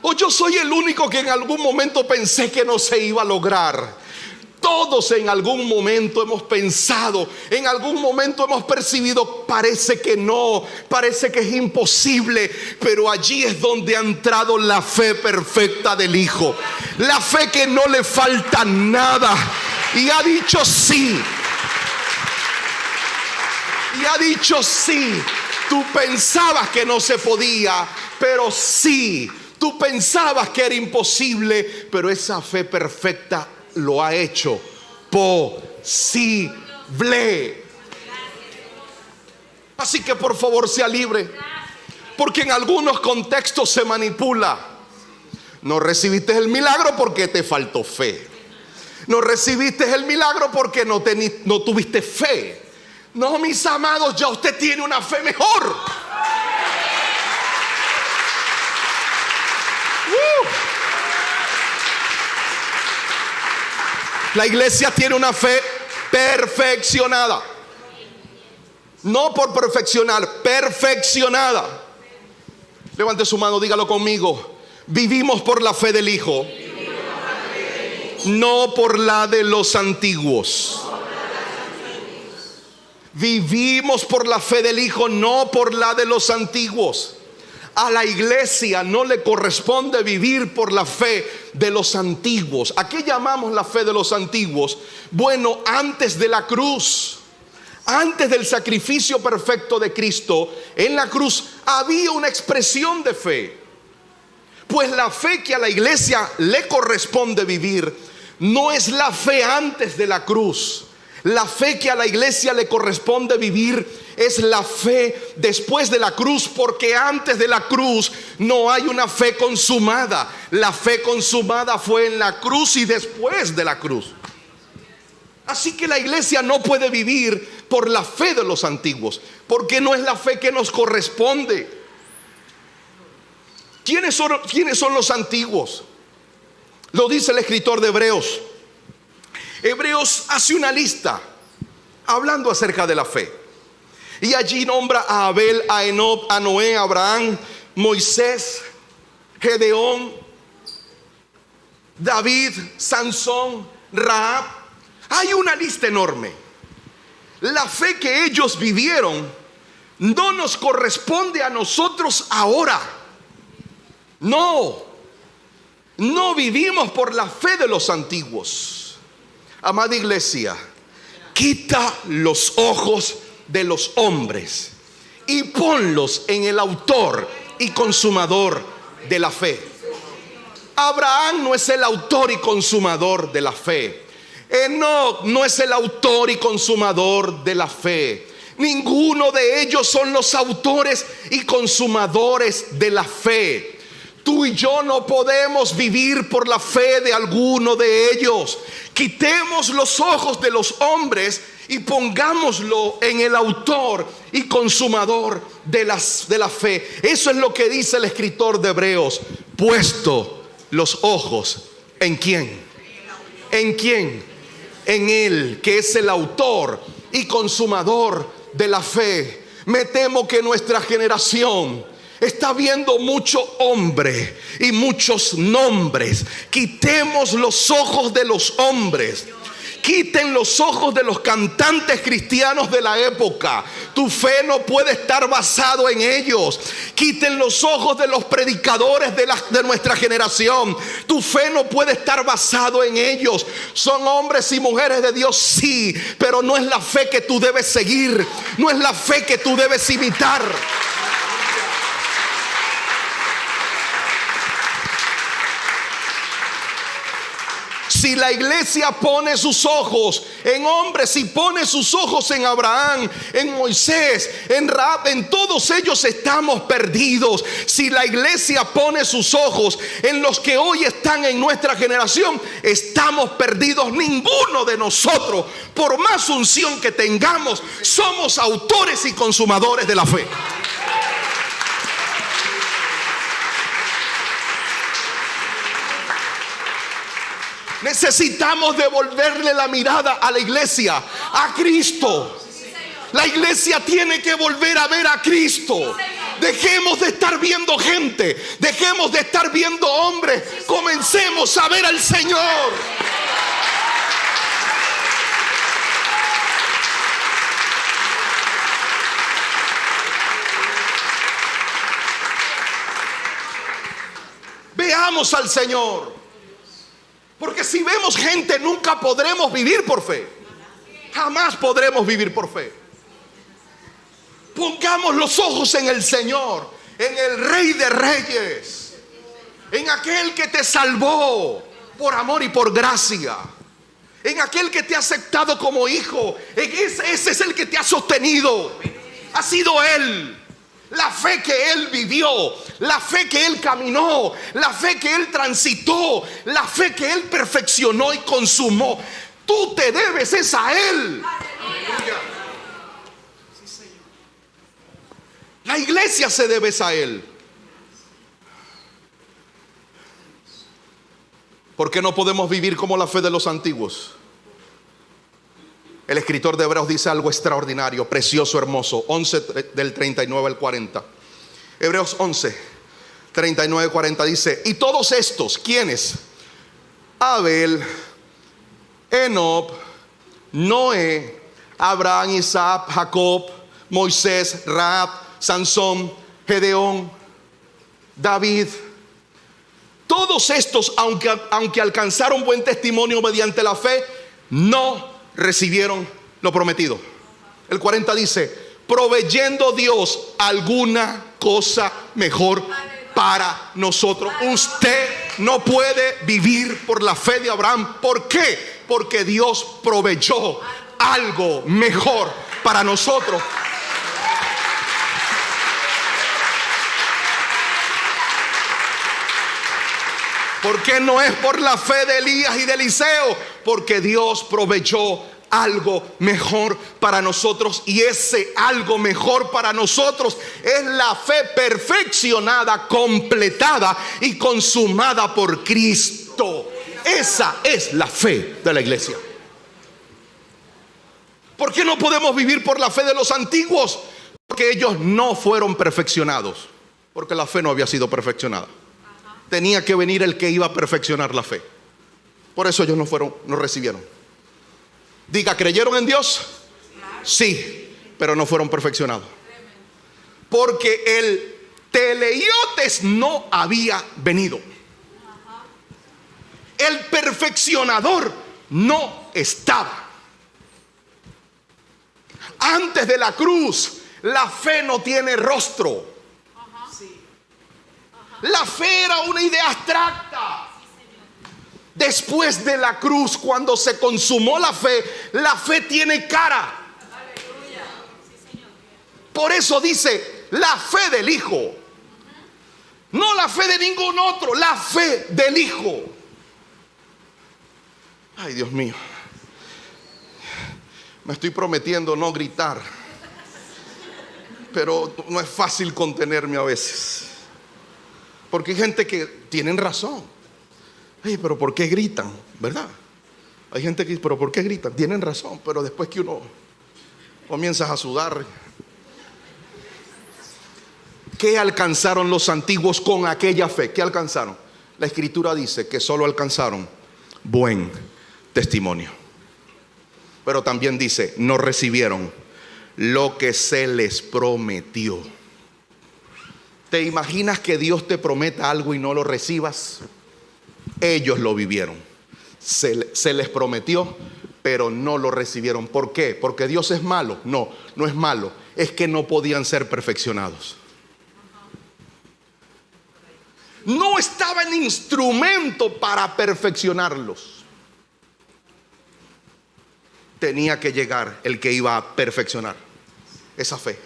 O yo soy el único que en algún momento pensé que no se iba a lograr. Todos en algún momento hemos pensado, en algún momento hemos percibido, parece que no, parece que es imposible, pero allí es donde ha entrado la fe perfecta del Hijo. La fe que no le falta nada y ha dicho sí. Y ha dicho sí. Tú pensabas que no se podía, pero sí. Tú pensabas que era imposible, pero esa fe perfecta lo ha hecho posible. Así que por favor sea libre, porque en algunos contextos se manipula. No recibiste el milagro porque te faltó fe. No recibiste el milagro porque no tuviste fe. No, mis amados, ya usted tiene una fe mejor. La iglesia tiene una fe perfeccionada. No por perfeccionar, perfeccionada. Levante su mano, dígalo conmigo. Vivimos por la fe del Hijo, no por la de los antiguos. Vivimos por la fe del Hijo, no por la de los antiguos. A la iglesia no le corresponde vivir por la fe de los antiguos. ¿A qué llamamos la fe de los antiguos? Bueno, antes de la cruz, antes del sacrificio perfecto de Cristo en la cruz, había una expresión de fe. Pues la fe que a la iglesia le corresponde vivir no es la fe antes de la cruz. La fe que a la iglesia le corresponde vivir es la fe después de la cruz, porque antes de la cruz no hay una fe consumada. La fe consumada fue en la cruz y después de la cruz. Así que la iglesia no puede vivir por la fe de los antiguos, porque no es la fe que nos corresponde. ¿Quiénes son los antiguos? Lo dice el escritor de Hebreos. Hebreos hace una lista hablando acerca de la fe, y allí nombra a Abel, a Enoc, a Noé, a Abraham, Moisés, Gedeón, David, Sansón, Rahab. Hay una lista enorme. La fe que ellos vivieron no nos corresponde a nosotros ahora. No vivimos por la fe de los antiguos. Amada iglesia, quita los ojos de los hombres y ponlos en el autor y consumador de la fe. Abraham no es el autor y consumador de la fe. Enoc no es el autor y consumador de la fe. Ninguno de ellos son los autores y consumadores de la fe. Tú y yo no podemos vivir por la fe de alguno de ellos. Quitemos los ojos de los hombres y pongámoslo en el autor y consumador de la fe. Eso es lo que dice el escritor de Hebreos. Puesto los ojos ¿en quién? ¿En quién? En Él, que es el autor y consumador de la fe. Me temo que nuestra generación está viendo mucho hombre y muchos nombres. Quitemos los ojos de los hombres. Quiten los ojos de los cantantes cristianos de la época. Tu fe no puede estar basado en ellos. Quiten los ojos de los predicadores de nuestra generación. Tu fe no puede estar basado en ellos. Son hombres y mujeres de Dios, sí, pero no es la fe que tú debes seguir. No es la fe que tú debes imitar. Si la iglesia pone sus ojos en hombres, si pone sus ojos en Abraham, en Moisés, en Rahab, en todos ellos estamos perdidos. Si la iglesia pone sus ojos en los que hoy están en nuestra generación, estamos perdidos. Ninguno de nosotros, por más unción que tengamos, somos autores y consumadores de la fe. Necesitamos devolverle la mirada a la iglesia, a Cristo. La iglesia tiene que volver a ver a Cristo. Dejemos de estar viendo gente, dejemos de estar viendo hombres, comencemos a ver al Señor. Veamos al Señor. Porque si vemos gente, nunca podremos vivir por fe. Jamás podremos vivir por fe. Pongamos los ojos en el Señor, en el Rey de Reyes, en aquel que te salvó por amor y por gracia, en aquel que te ha aceptado como hijo. Ese es el que te ha sostenido. Ha sido Él. La fe que Él vivió, la fe que Él caminó, la fe que Él transitó, la fe que Él perfeccionó y consumó. Tú te debes es a Él. Aleluya. La iglesia se debe a Él. ¿Por qué no podemos vivir como la fe de los antiguos? El escritor de Hebreos dice algo extraordinario, precioso, hermoso. 11 del 39 al 40. Hebreos 11, 39 al 40 dice: y todos estos, ¿quiénes? Abel, Enoc, Noé, Abraham, Isaac, Jacob, Moisés, Rahab, Sansón, Gedeón, David. Todos estos, aunque alcanzaron buen testimonio mediante la fe, no recibieron lo prometido. El 40 dice: proveyendo Dios alguna cosa mejor para nosotros. Usted no puede vivir por la fe de Abraham. ¿Por qué? Porque Dios proveyó algo mejor para nosotros. ¿Por qué no es por la fe de Elías y de Eliseo? Porque Dios proveyó algo mejor para nosotros, y ese algo mejor para nosotros es la fe perfeccionada, completada y consumada por Cristo. Esa es la fe de la iglesia. ¿Por qué no podemos vivir por la fe de los antiguos? Porque ellos no fueron perfeccionados, porque la fe no había sido perfeccionada. Tenía que venir el que iba a perfeccionar la fe. Por eso ellos no recibieron. Diga, ¿creyeron en Dios? Sí, pero no fueron perfeccionados. Porque el teleiotes no había venido. El perfeccionador no estaba. Antes de la cruz, la fe no tiene rostro. La fe era una idea abstracta. Después de la cruz, cuando se consumó la fe tiene cara. Por eso dice la fe del Hijo, no la fe de ningún otro, la fe del Hijo. Ay, Dios mío, me estoy prometiendo no gritar, pero no es fácil contenerme a veces. Porque hay gente que tienen razón. Ay, pero ¿por qué gritan? ¿Verdad? Hay gente que dice, pero ¿por qué gritan? Tienen razón, pero después que uno comienza a sudar. ¿Qué alcanzaron los antiguos con aquella fe? ¿Qué alcanzaron? La escritura dice que solo alcanzaron buen testimonio. Pero también dice, no recibieron lo que se les prometió. ¿Te imaginas que Dios te prometa algo y no lo recibas? Ellos lo vivieron. Se les prometió, pero no lo recibieron. ¿Por qué? ¿Porque Dios es malo? No, no es malo. Es que no podían ser perfeccionados. No estaba en instrumento para perfeccionarlos. tenía que llegar el que iba a perfeccionar esa fe.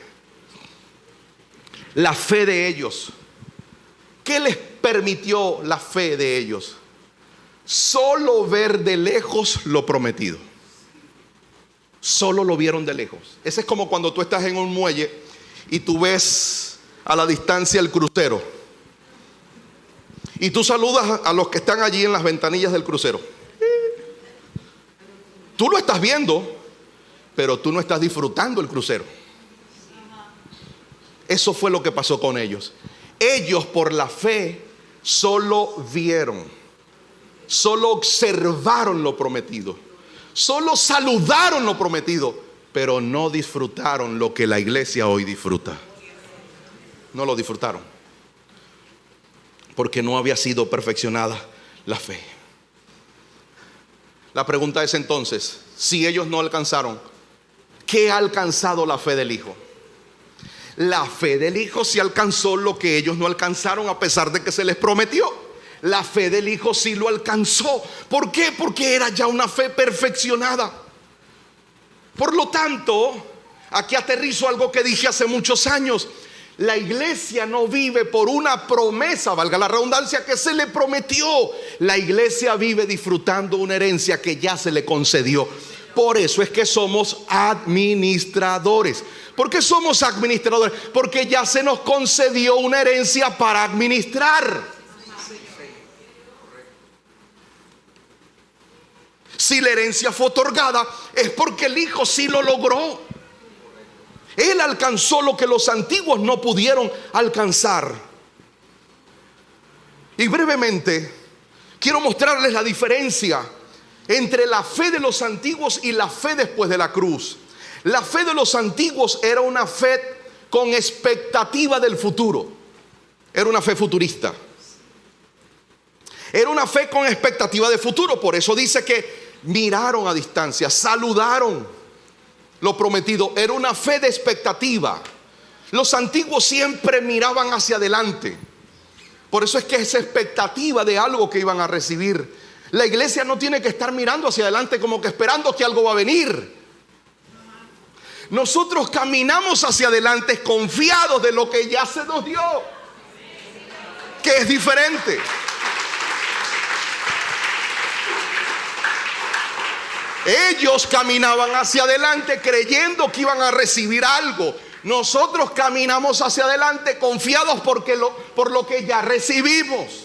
La fe de ellos. ¿Qué les permitió la fe de ellos? Solo ver de lejos lo prometido. Solo lo vieron de lejos. Ese es como cuando tú estás en un muelle y tú ves a la distancia el crucero. Y tú saludas a los que están allí en las ventanillas del crucero. Tú lo estás viendo, pero tú no estás disfrutando el crucero. Eso fue lo que pasó con ellos. Ellos por la fe solo vieron, solo observaron lo prometido, solo saludaron lo prometido, pero no disfrutaron lo que la iglesia hoy disfruta. No lo disfrutaron, porque no había sido perfeccionada la fe. La pregunta es entonces, si ellos no alcanzaron, ¿qué ha alcanzado la fe del Hijo? La fe del Hijo sí alcanzó lo que ellos no alcanzaron, a pesar de que se les prometió. La fe del Hijo sí lo alcanzó. ¿Por qué? Porque era ya una fe perfeccionada. Por lo tanto, aquí aterrizo algo que dije hace muchos años. La iglesia no vive por una promesa, valga la redundancia, que se le prometió. La iglesia vive disfrutando una herencia que ya se le concedió. Por eso es que somos administradores. ¿Por qué somos administradores? Porque ya se nos concedió una herencia para administrar. Si la herencia fue otorgada, es porque el Hijo sí lo logró. Él alcanzó lo que los antiguos no pudieron alcanzar. Y brevemente quiero mostrarles la diferencia entre la fe de los antiguos y la fe después de la cruz. La fe de los antiguos era una fe con expectativa del futuro. Era una fe futurista. Era una fe con expectativa de futuro. Por eso dice que miraron a distancia, saludaron lo prometido. Era una fe de expectativa. Los antiguos siempre miraban hacia adelante. Por eso es que esa expectativa de algo que iban a recibir. La iglesia no tiene que estar mirando hacia adelante como que esperando que algo va a venir. Nosotros caminamos hacia adelante confiados de lo que ya se nos dio, que es diferente. Ellos caminaban hacia adelante creyendo que iban a recibir algo. Nosotros caminamos hacia adelante confiados por lo que ya recibimos.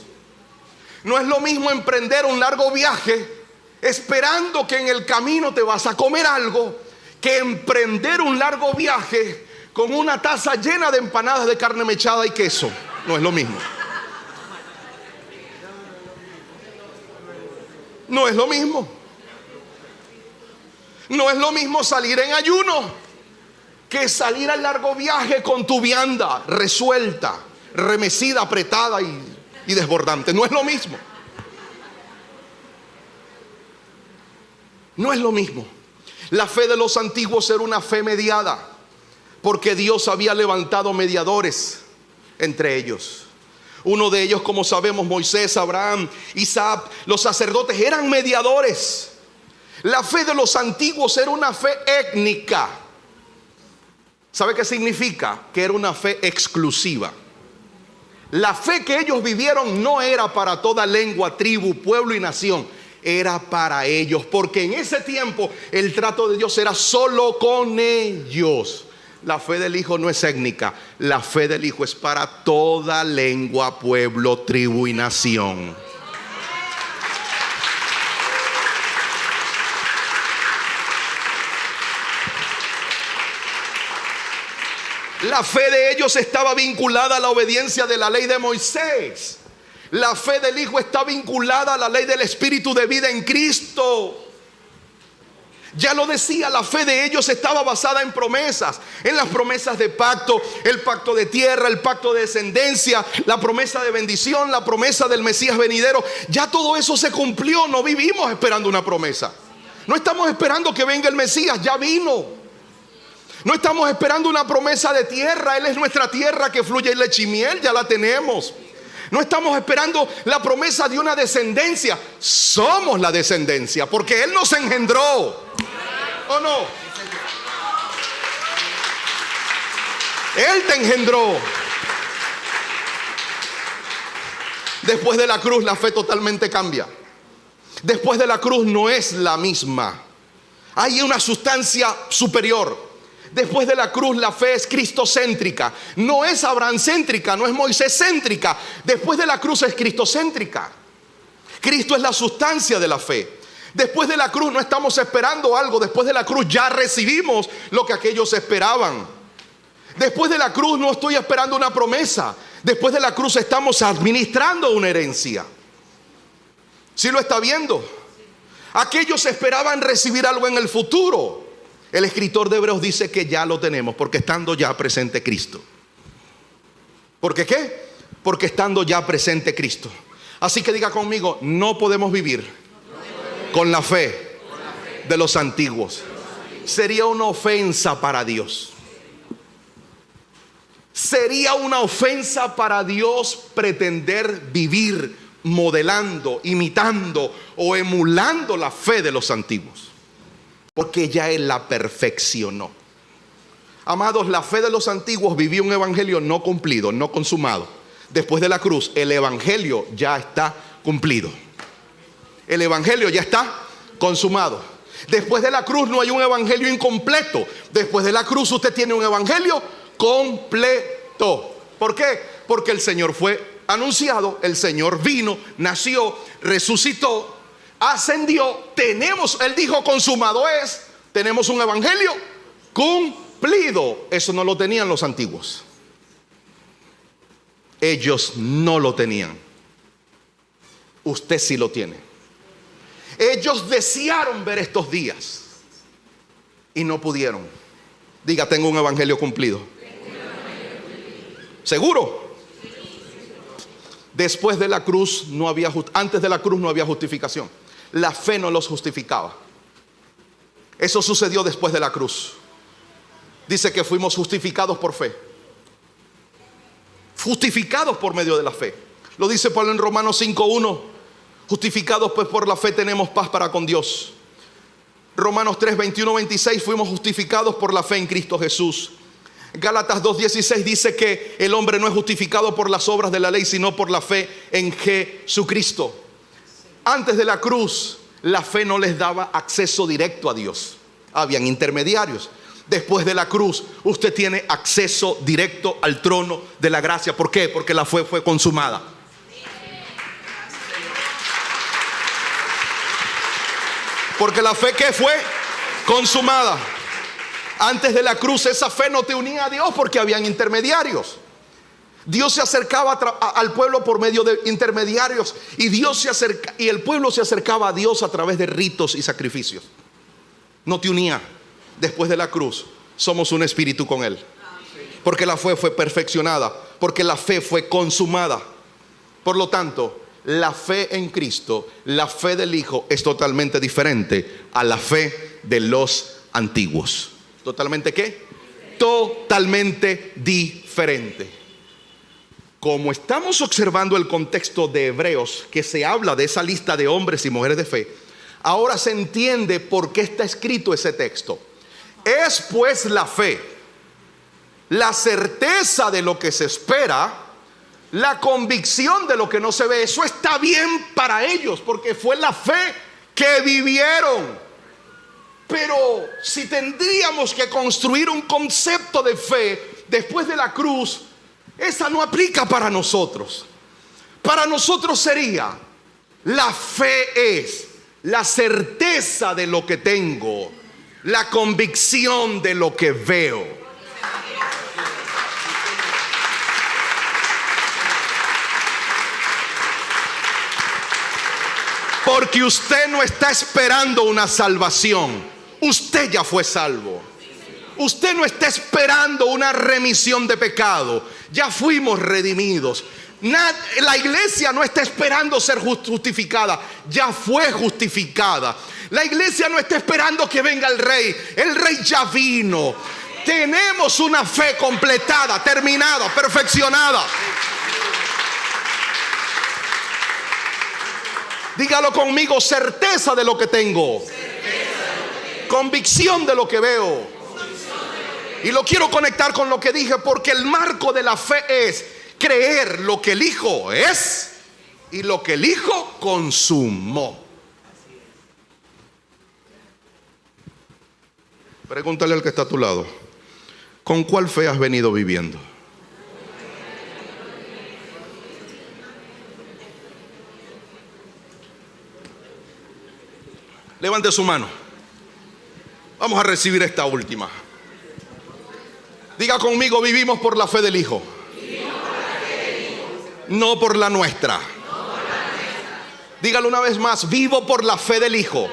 No es lo mismo emprender un largo viaje esperando que en el camino te vas a comer algo, que emprender un largo viaje con una taza llena de empanadas de carne mechada y queso. No es lo mismo. No es lo mismo. No es lo mismo salir en ayuno que salir al largo viaje con tu vianda resuelta, remecida, apretada y desbordante. No es lo mismo. No es lo mismo. La fe de los antiguos era una fe mediada, porque Dios había levantado mediadores entre ellos. Uno de ellos, como sabemos, Moisés, Abraham, Isaac, los sacerdotes eran mediadores. La fe de los antiguos era una fe étnica. ¿Sabe qué significa? Que era una fe exclusiva. La fe que ellos vivieron no era para toda lengua, tribu, pueblo y nación. Era para ellos, porque en ese tiempo el trato de Dios era solo con ellos. La fe del Hijo no es étnica. La fe del Hijo es para toda lengua, pueblo, tribu y nación. La fe de ellos estaba vinculada a la obediencia de la ley de Moisés. La fe del Hijo está vinculada a la ley del Espíritu de vida en Cristo. Ya lo decía, la fe de ellos estaba basada en promesas, en las promesas de pacto, el pacto de tierra, el pacto de descendencia, la promesa de bendición, la promesa del Mesías venidero. Ya todo eso se cumplió, no vivimos esperando una promesa. No estamos esperando que venga el Mesías, ya vino. No estamos esperando una promesa de tierra, Él es nuestra tierra que fluye leche y miel, ya la tenemos. No estamos esperando la promesa de una descendencia, somos la descendencia, porque Él nos engendró. ¿O no? Él te engendró. Después de la cruz la fe totalmente cambia. Después de la cruz no es la misma. Hay una sustancia superior. Después de la cruz la fe es cristocéntrica. No es abrahamcéntrica, no es moiséscéntrica. Después de la cruz es cristocéntrica. Cristo es la sustancia de la fe. Después de la cruz no estamos esperando algo. Después de la cruz ya recibimos lo que aquellos esperaban. Después de la cruz no estoy esperando una promesa. Después de la cruz estamos administrando una herencia. ¿Sí lo está viendo? Aquellos esperaban recibir algo en el futuro. El escritor de Hebreos dice que ya lo tenemos, porque estando ya presente Cristo. ¿Por qué qué? Porque estando ya presente Cristo. Así que diga conmigo, no podemos vivir con la fe de los antiguos. Sería una ofensa para Dios. Sería una ofensa para Dios pretender vivir modelando, imitando o emulando la fe de los antiguos, porque ya Él la perfeccionó. Amados, la fe de los antiguos vivía un evangelio no cumplido, no consumado. Después de la cruz, el evangelio ya está cumplido. El evangelio ya está consumado. Después de la cruz no hay un evangelio incompleto. Después de la cruz usted tiene un evangelio completo. ¿Por qué? Porque el Señor fue anunciado, el Señor vino, nació, resucitó, ascendió. Tenemos, Él dijo, consumado es. Tenemos un evangelio cumplido. Eso no lo tenían los antiguos. Ellos no lo tenían. Usted sí lo tiene. Ellos desearon ver estos días y no pudieron. Diga, tengo un evangelio cumplido. ¿Seguro? Después de la cruz no había, antes de la cruz no había justificación. La fe no los justificaba. Eso sucedió después de la cruz. Dice que fuimos justificados por fe. Justificados por medio de la fe. Lo dice Pablo en Romanos 5:1. Justificados pues por la fe tenemos paz para con Dios. Romanos 3:21-26. Fuimos justificados por la fe en Cristo Jesús. Gálatas 2:16 dice que el hombre no es justificado por las obras de la ley, sino por la fe en Jesucristo. Antes de la cruz, la fe no les daba acceso directo a Dios. Habían intermediarios. Después de la cruz, usted tiene acceso directo al trono de la gracia. ¿Por qué? Porque la fe fue consumada. Porque la fe, ¿qué fue? Consumada. Antes de la cruz esa fe no te unía a Dios porque habían intermediarios. Dios se acercaba al pueblo por medio de intermediarios y el pueblo se acercaba a Dios a través de ritos y sacrificios. No te unía. Después de la cruz somos un espíritu con Él, porque la fe fue perfeccionada, porque la fe fue consumada. Por lo tanto, la fe en Cristo, la fe del Hijo, es totalmente diferente a la fe de los antiguos. ¿Totalmente qué? Totalmente diferente. Como estamos observando el contexto de Hebreos, que se habla de esa lista de hombres y mujeres de fe, ahora se entiende por qué está escrito ese texto. Es pues la fe, la certeza de lo que se espera, la convicción de lo que no se ve. Eso está bien para ellos porque fue la fe que vivieron. Pero si tendríamos que construir un concepto de fe después de la cruz, esa no aplica para nosotros. Para nosotros sería: la fe es la certeza de lo que tengo, la convicción de lo que veo. Porque usted no está esperando una salvación. Usted ya fue salvo. Usted no está esperando una remisión de pecado. Ya fuimos redimidos. La iglesia no está esperando ser justificada. Ya fue justificada. La iglesia no está esperando que venga el rey. El rey ya vino. Tenemos una fe completada, terminada, perfeccionada. Dígalo conmigo: certeza de lo que tengo. Convicción de lo que veo. Y lo quiero conectar con lo que dije, porque el marco de la fe es creer lo que el Hijo es y lo que el Hijo consumó. Pregúntale al que está a tu lado, ¿con cuál fe has venido viviendo? Levante su mano. Vamos a recibir esta última. Diga conmigo: vivimos por la fe del Hijo, no por la nuestra. Dígalo una vez más: vivo por la fe del Hijo,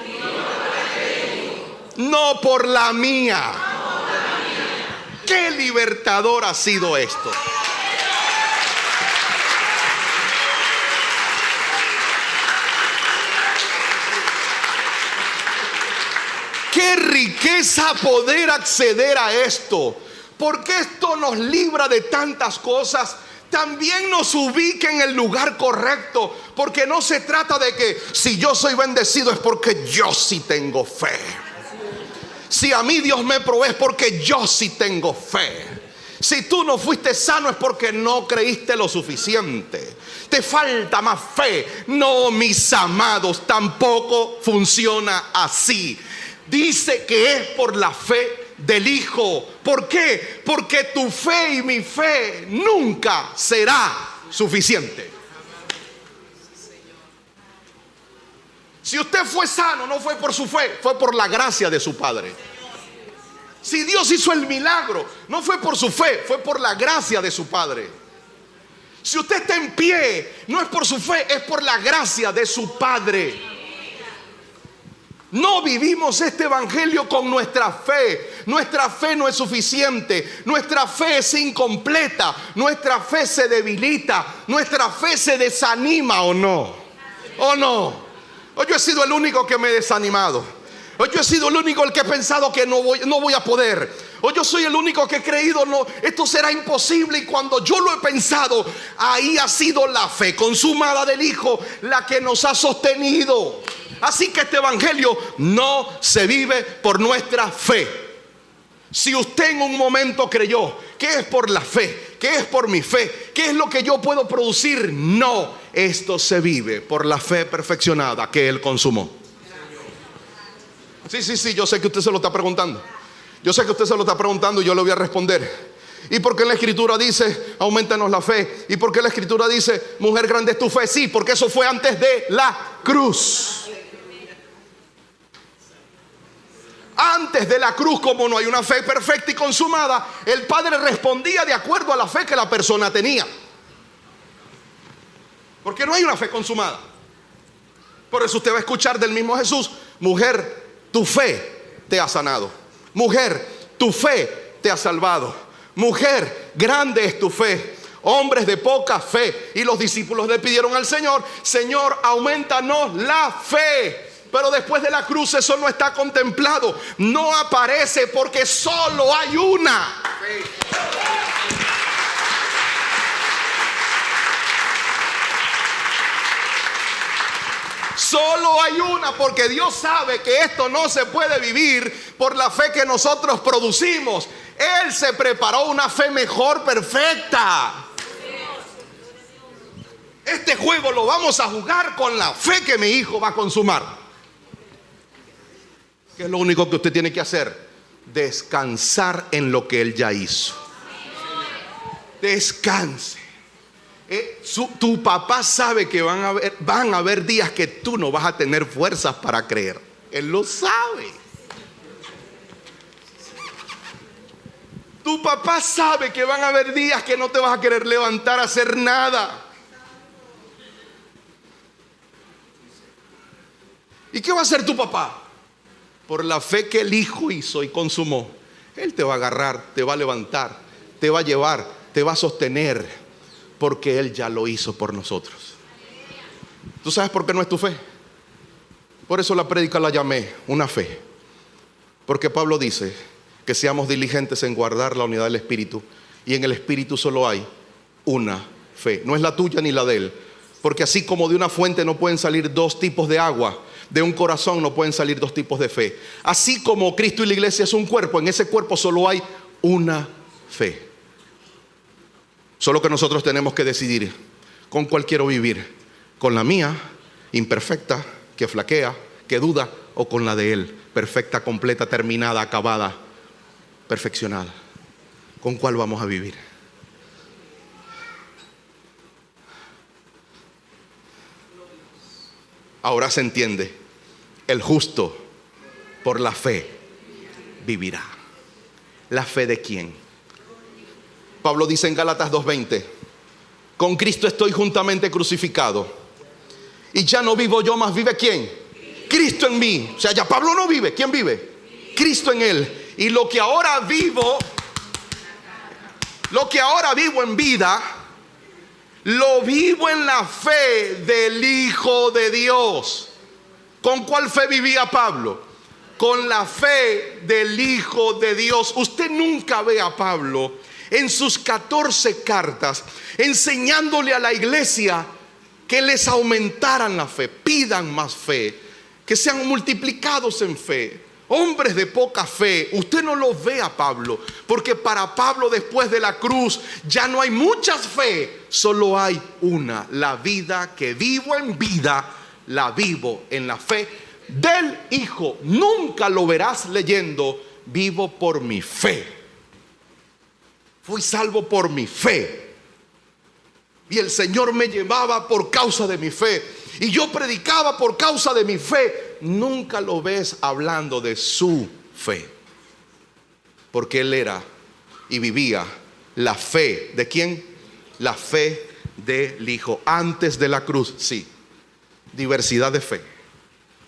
no por la mía. Qué libertador ha sido esto. Qué riqueza poder acceder a esto, porque esto nos libra de tantas cosas. También nos ubica en el lugar correcto, porque no se trata de que si yo soy bendecido es porque yo sí tengo fe. Si a mí Dios me provee es porque yo sí tengo fe. Si tú no fuiste sano es porque no creíste lo suficiente. Te falta más fe. No, mis amados, tampoco funciona así. Dice que es por la fe del Hijo. ¿Por qué? Porque tu fe y mi fe nunca será suficiente. Si usted fue sano, no fue por su fe, fue por la gracia de su Padre. Si Dios hizo el milagro, no fue por su fe, fue por la gracia de su Padre. Si usted está en pie, no es por su fe, es por la gracia de su Padre. No vivimos este evangelio con nuestra fe. Nuestra fe no es suficiente. Nuestra fe es incompleta. Nuestra fe se debilita. Nuestra fe se desanima, ¿o no? ¿O no? O yo he sido el único que me he desanimado. O yo he sido el único el que he pensado que no voy a poder. O yo soy el único que he creído, no, esto será imposible. Y cuando yo lo he pensado, ahí ha sido la fe consumada del Hijo la que nos ha sostenido. Así que este evangelio no se vive por nuestra fe. Si usted en un momento creyó que es por la fe, que es por mi fe, que es lo que yo puedo producir, no, esto se vive por la fe perfeccionada que Él consumó. Sí, yo sé que usted se lo está preguntando. Yo sé que usted se lo está preguntando y yo le voy a responder. ¿Y por qué la Escritura dice aumentanos la fe? ¿Y por qué la Escritura dice mujer grande es tu fe? Sí, porque eso fue antes de la cruz. Antes de la cruz, como no hay una fe perfecta y consumada, el Padre respondía de acuerdo a la fe que la persona tenía. Porque no hay una fe consumada. Por eso usted va a escuchar del mismo Jesús: mujer, tu fe te ha sanado. Mujer, tu fe te ha salvado. Mujer, grande es tu fe. Hombres de poca fe. Y los discípulos le pidieron al Señor: Señor, aumentanos la fe. Pero después de la cruz eso no está contemplado. No aparece porque solo hay una fe. Solo hay una, porque Dios sabe que esto no se puede vivir por la fe que nosotros producimos. Él se preparó una fe mejor, perfecta. Este juego lo vamos a jugar con la fe que mi hijo va a consumar. ¿Qué es lo único que usted tiene que hacer? Descansar en lo que Él ya hizo. Descanse. Tu papá sabe que van a haber días que tú no vas a tener fuerzas para creer. Él lo sabe. Tu papá sabe que van a haber días que no te vas a querer levantar a hacer nada. ¿Y qué va a hacer tu papá? Por la fe que el Hijo hizo y consumó, Él te va a agarrar, te va a levantar, te va a llevar, te va a sostener, porque Él ya lo hizo por nosotros. ¿Tú sabes por qué no es tu fe? Por eso la prédica la llamé una fe. Porque Pablo dice que seamos diligentes en guardar la unidad del Espíritu, y en el Espíritu solo hay una fe. No es la tuya ni la de Él. Porque así como de una fuente no pueden salir dos tipos de agua, De un corazón no pueden salir dos tipos de fe. Así como Cristo y la iglesia es un cuerpo, en ese cuerpo solo hay una fe. Solo que nosotros tenemos que decidir con cuál quiero vivir. Con la mía, imperfecta, que flaquea, que duda, o con la de Él, perfecta, completa, terminada, acabada, perfeccionada. ¿Con cuál vamos a vivir? Ahora se entiende. El justo por la fe vivirá. ¿La fe de quién? Pablo dice en Gálatas 2:20: con Cristo estoy juntamente crucificado, y ya no vivo yo, mas vive ¿quién? Cristo en mí. O sea, ya Pablo no vive. ¿Quién vive? Cristo en él. Y lo que ahora vivo en vida, lo vivo en la fe del Hijo de Dios. ¿Con cuál fe vivía Pablo? Con la fe del Hijo de Dios. Usted nunca ve a Pablo en sus 14 cartas enseñándole a la iglesia que les aumentaran la fe, pidan más fe, que sean multiplicados en fe. Hombres de poca fe, usted no los ve a Pablo, porque para Pablo después de la cruz ya no hay muchas fe, solo hay una. La vida que vivo en vida, la vivo en la fe del Hijo. Nunca lo verás leyendo: vivo por mi fe, fui salvo por mi fe, y el Señor me llevaba por causa de mi fe, y yo predicaba por causa de mi fe. Nunca lo ves hablando de su fe, porque él era y vivía la fe. ¿De quién? La fe del Hijo. Antes de la cruz, sí, diversidad de fe.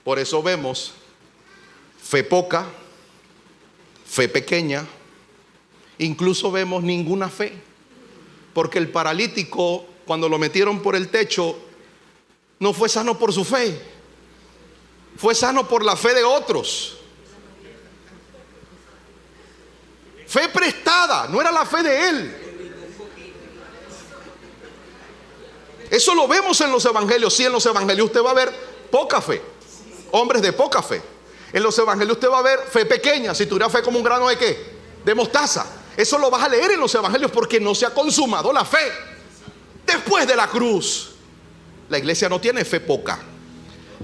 Por eso vemos fe poca, fe pequeña, incluso vemos ninguna fe, porque el paralítico, cuando lo metieron por el techo, no fue sano por su fe, fue sano por la fe de otros. Fe prestada, no era la fe de él. Eso lo vemos en los evangelios. Sí, en los evangelios usted va a ver poca fe, hombres de poca fe. En los evangelios usted va a ver fe pequeña. Si tuviera fe como un grano de ¿qué? De mostaza. Eso lo vas a leer en los evangelios, porque no se ha consumado la fe después de la cruz. La iglesia no tiene fe poca,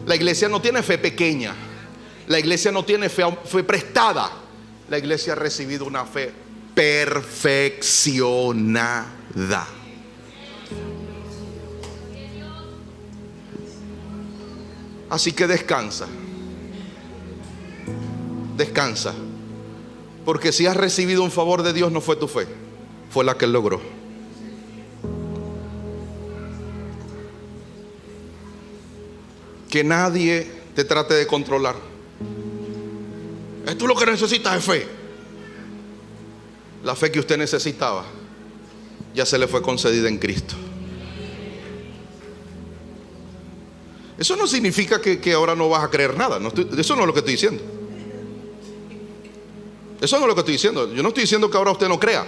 la iglesia no tiene fe pequeña, la iglesia no tiene fe prestada. La iglesia ha recibido una fe perfeccionada. Así que descansa, descansa, porque si has recibido un favor de Dios, no fue tu fe, fue la que Él logró. Que nadie te trate de controlar. Esto es lo que necesitas, es fe. La fe que usted necesitaba ya se le fue concedida en Cristo. Eso no significa que ahora no vas a creer nada. Eso no es lo que estoy diciendo. Eso no es lo que estoy diciendo. Yo no estoy diciendo que ahora usted no crea.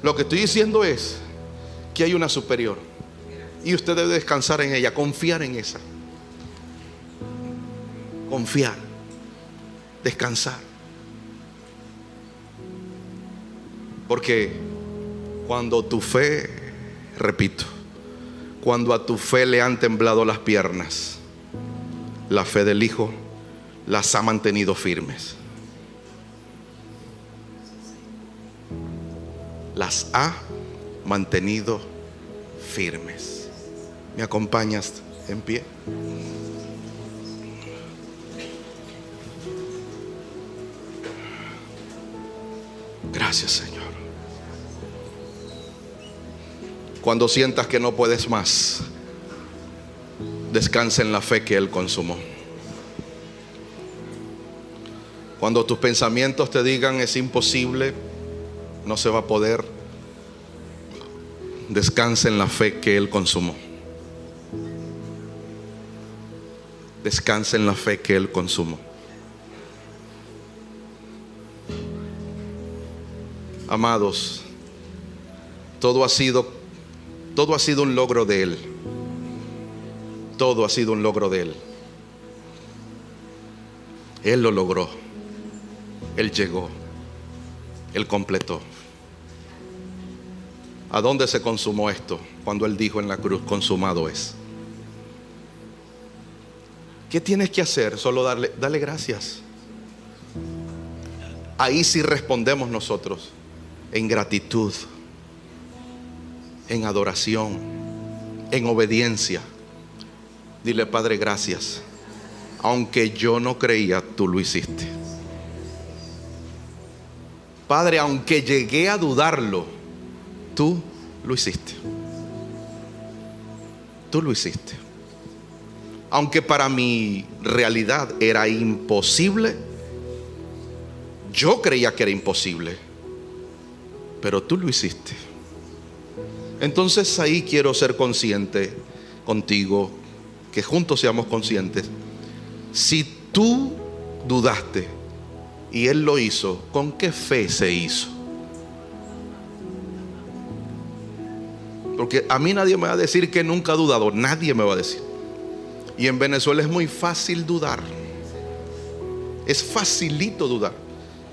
Lo que estoy diciendo es que hay una superior, y usted debe descansar en ella, confiar en esa. Confiar, descansar. Porque cuando tu fe, repito, cuando a tu fe le han temblado las piernas, la fe del Hijo las ha mantenido firmes. Las ha mantenido firmes. ¿Me acompañas en pie? Gracias, Señor. Cuando sientas que no puedes más, descansa en la fe que Él consumó. Cuando tus pensamientos te digan es imposible, no se va a poder, descansa en la fe que Él consumó. Descansa en la fe que Él consumó. Amados, todo ha sido un logro de Él. Todo ha sido un logro de Él. Él lo logró. Él llegó. Él completó. ¿A dónde se consumó esto? Cuando Él dijo en la cruz, consumado es. ¿Qué tienes que hacer? Solo dale gracias. Ahí sí respondemos nosotros en gratitud, en adoración, en obediencia. Dile: Padre, gracias. Aunque yo no creía, tú lo hiciste. Padre, aunque llegué a dudarlo, tú lo hiciste. Tú lo hiciste. Aunque para mi realidad era imposible, yo creía que era imposible, pero tú lo hiciste. Entonces ahí quiero ser consciente contigo, que juntos seamos conscientes. Si tú dudaste y Él lo hizo, ¿con qué fe se hizo? Porque a mí nadie me va a decir que nunca ha dudado. Nadie me va a decir. Y en Venezuela es muy fácil dudar. Es facilito dudar.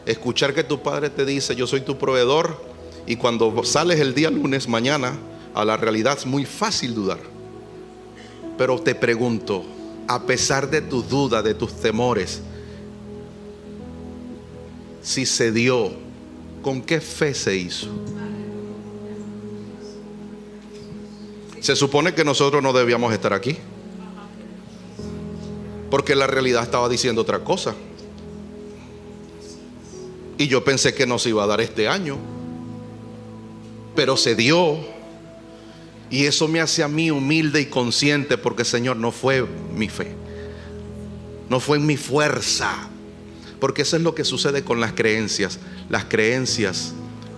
Escuchar que tu padre te dice: yo soy tu proveedor, y cuando sales el día lunes mañana a la realidad es muy fácil dudar. Pero te pregunto, a pesar de tu duda, de tus temores, si se dio, ¿con qué fe se hizo? Se supone que nosotros no debíamos estar aquí, porque la realidad estaba diciendo otra cosa. Y yo pensé que no se iba a dar este año, pero se dio. Y eso me hace a mí humilde y consciente, porque Señor, no fue mi fe, no fue mi fuerza. Porque eso es lo que sucede con las creencias. Las creencias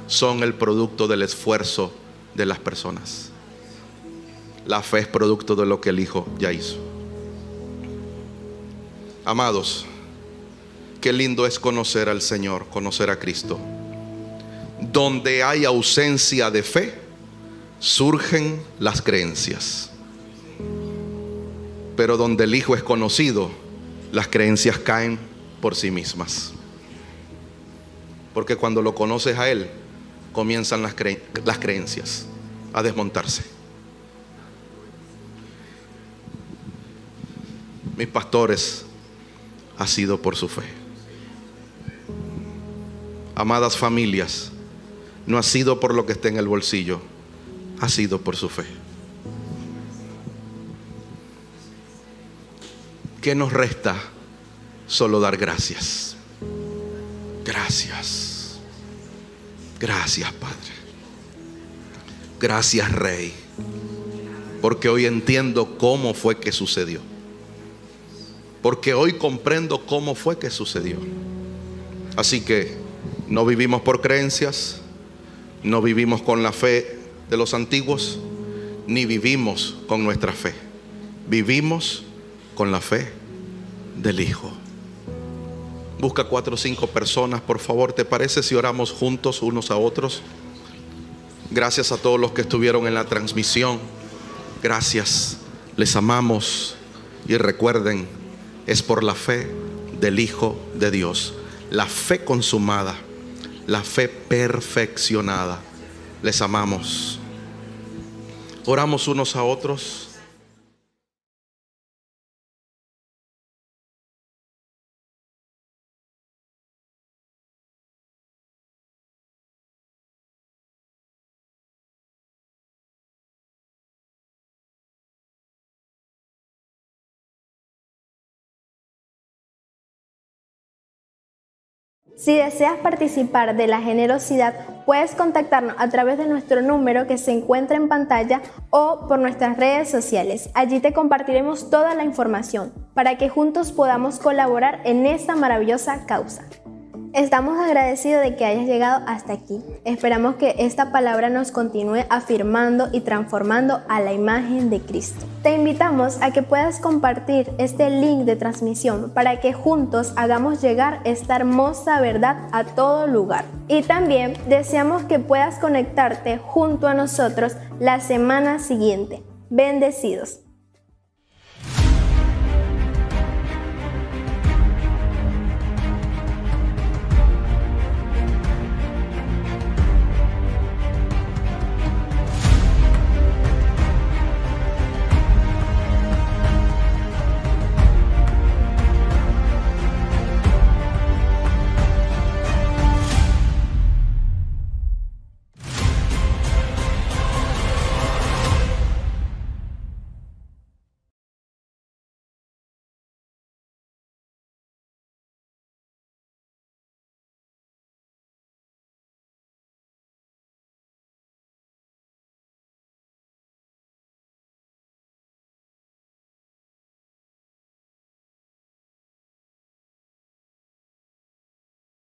son el producto del esfuerzo de las personas. La fe es producto de lo que el Hijo ya hizo. Amados, qué lindo es conocer al Señor, conocer a Cristo. Donde hay ausencia de fe, surgen las creencias. Pero donde el Hijo es conocido, las creencias caen por sí mismas. Porque cuando lo conoces a Él, comienzan las creencias a desmontarse. Mis pastores, ha sido por su fe. Amadas familias, no ha sido por lo que esté en el bolsillo, ha sido por su fe. ¿Qué nos resta? Solo dar gracias. Gracias. Gracias, Padre. Gracias, Rey. Porque hoy entiendo cómo fue que sucedió. Porque hoy comprendo cómo fue que sucedió. Así que no vivimos por creencias, no vivimos con la fe de los antiguos, ni vivimos con nuestra fe. Vivimos con la fe del Hijo. Busca 4 o 5 personas, por favor. ¿Te parece si oramos juntos unos a otros? Gracias a todos los que estuvieron en la transmisión. Gracias. Les amamos. Y recuerden, es por la fe del Hijo de Dios. La fe consumada, la fe perfeccionada. Les amamos. Oramos unos a otros. Si deseas participar de la generosidad, puedes contactarnos a través de nuestro número que se encuentra en pantalla o por nuestras redes sociales. Allí te compartiremos toda la información para que juntos podamos colaborar en esta maravillosa causa. Estamos agradecidos de que hayas llegado hasta aquí. Esperamos que esta palabra nos continúe afirmando y transformando a la imagen de Cristo. Te invitamos a que puedas compartir este link de transmisión para que juntos hagamos llegar esta hermosa verdad a todo lugar. Y también deseamos que puedas conectarte junto a nosotros la semana siguiente. Bendecidos.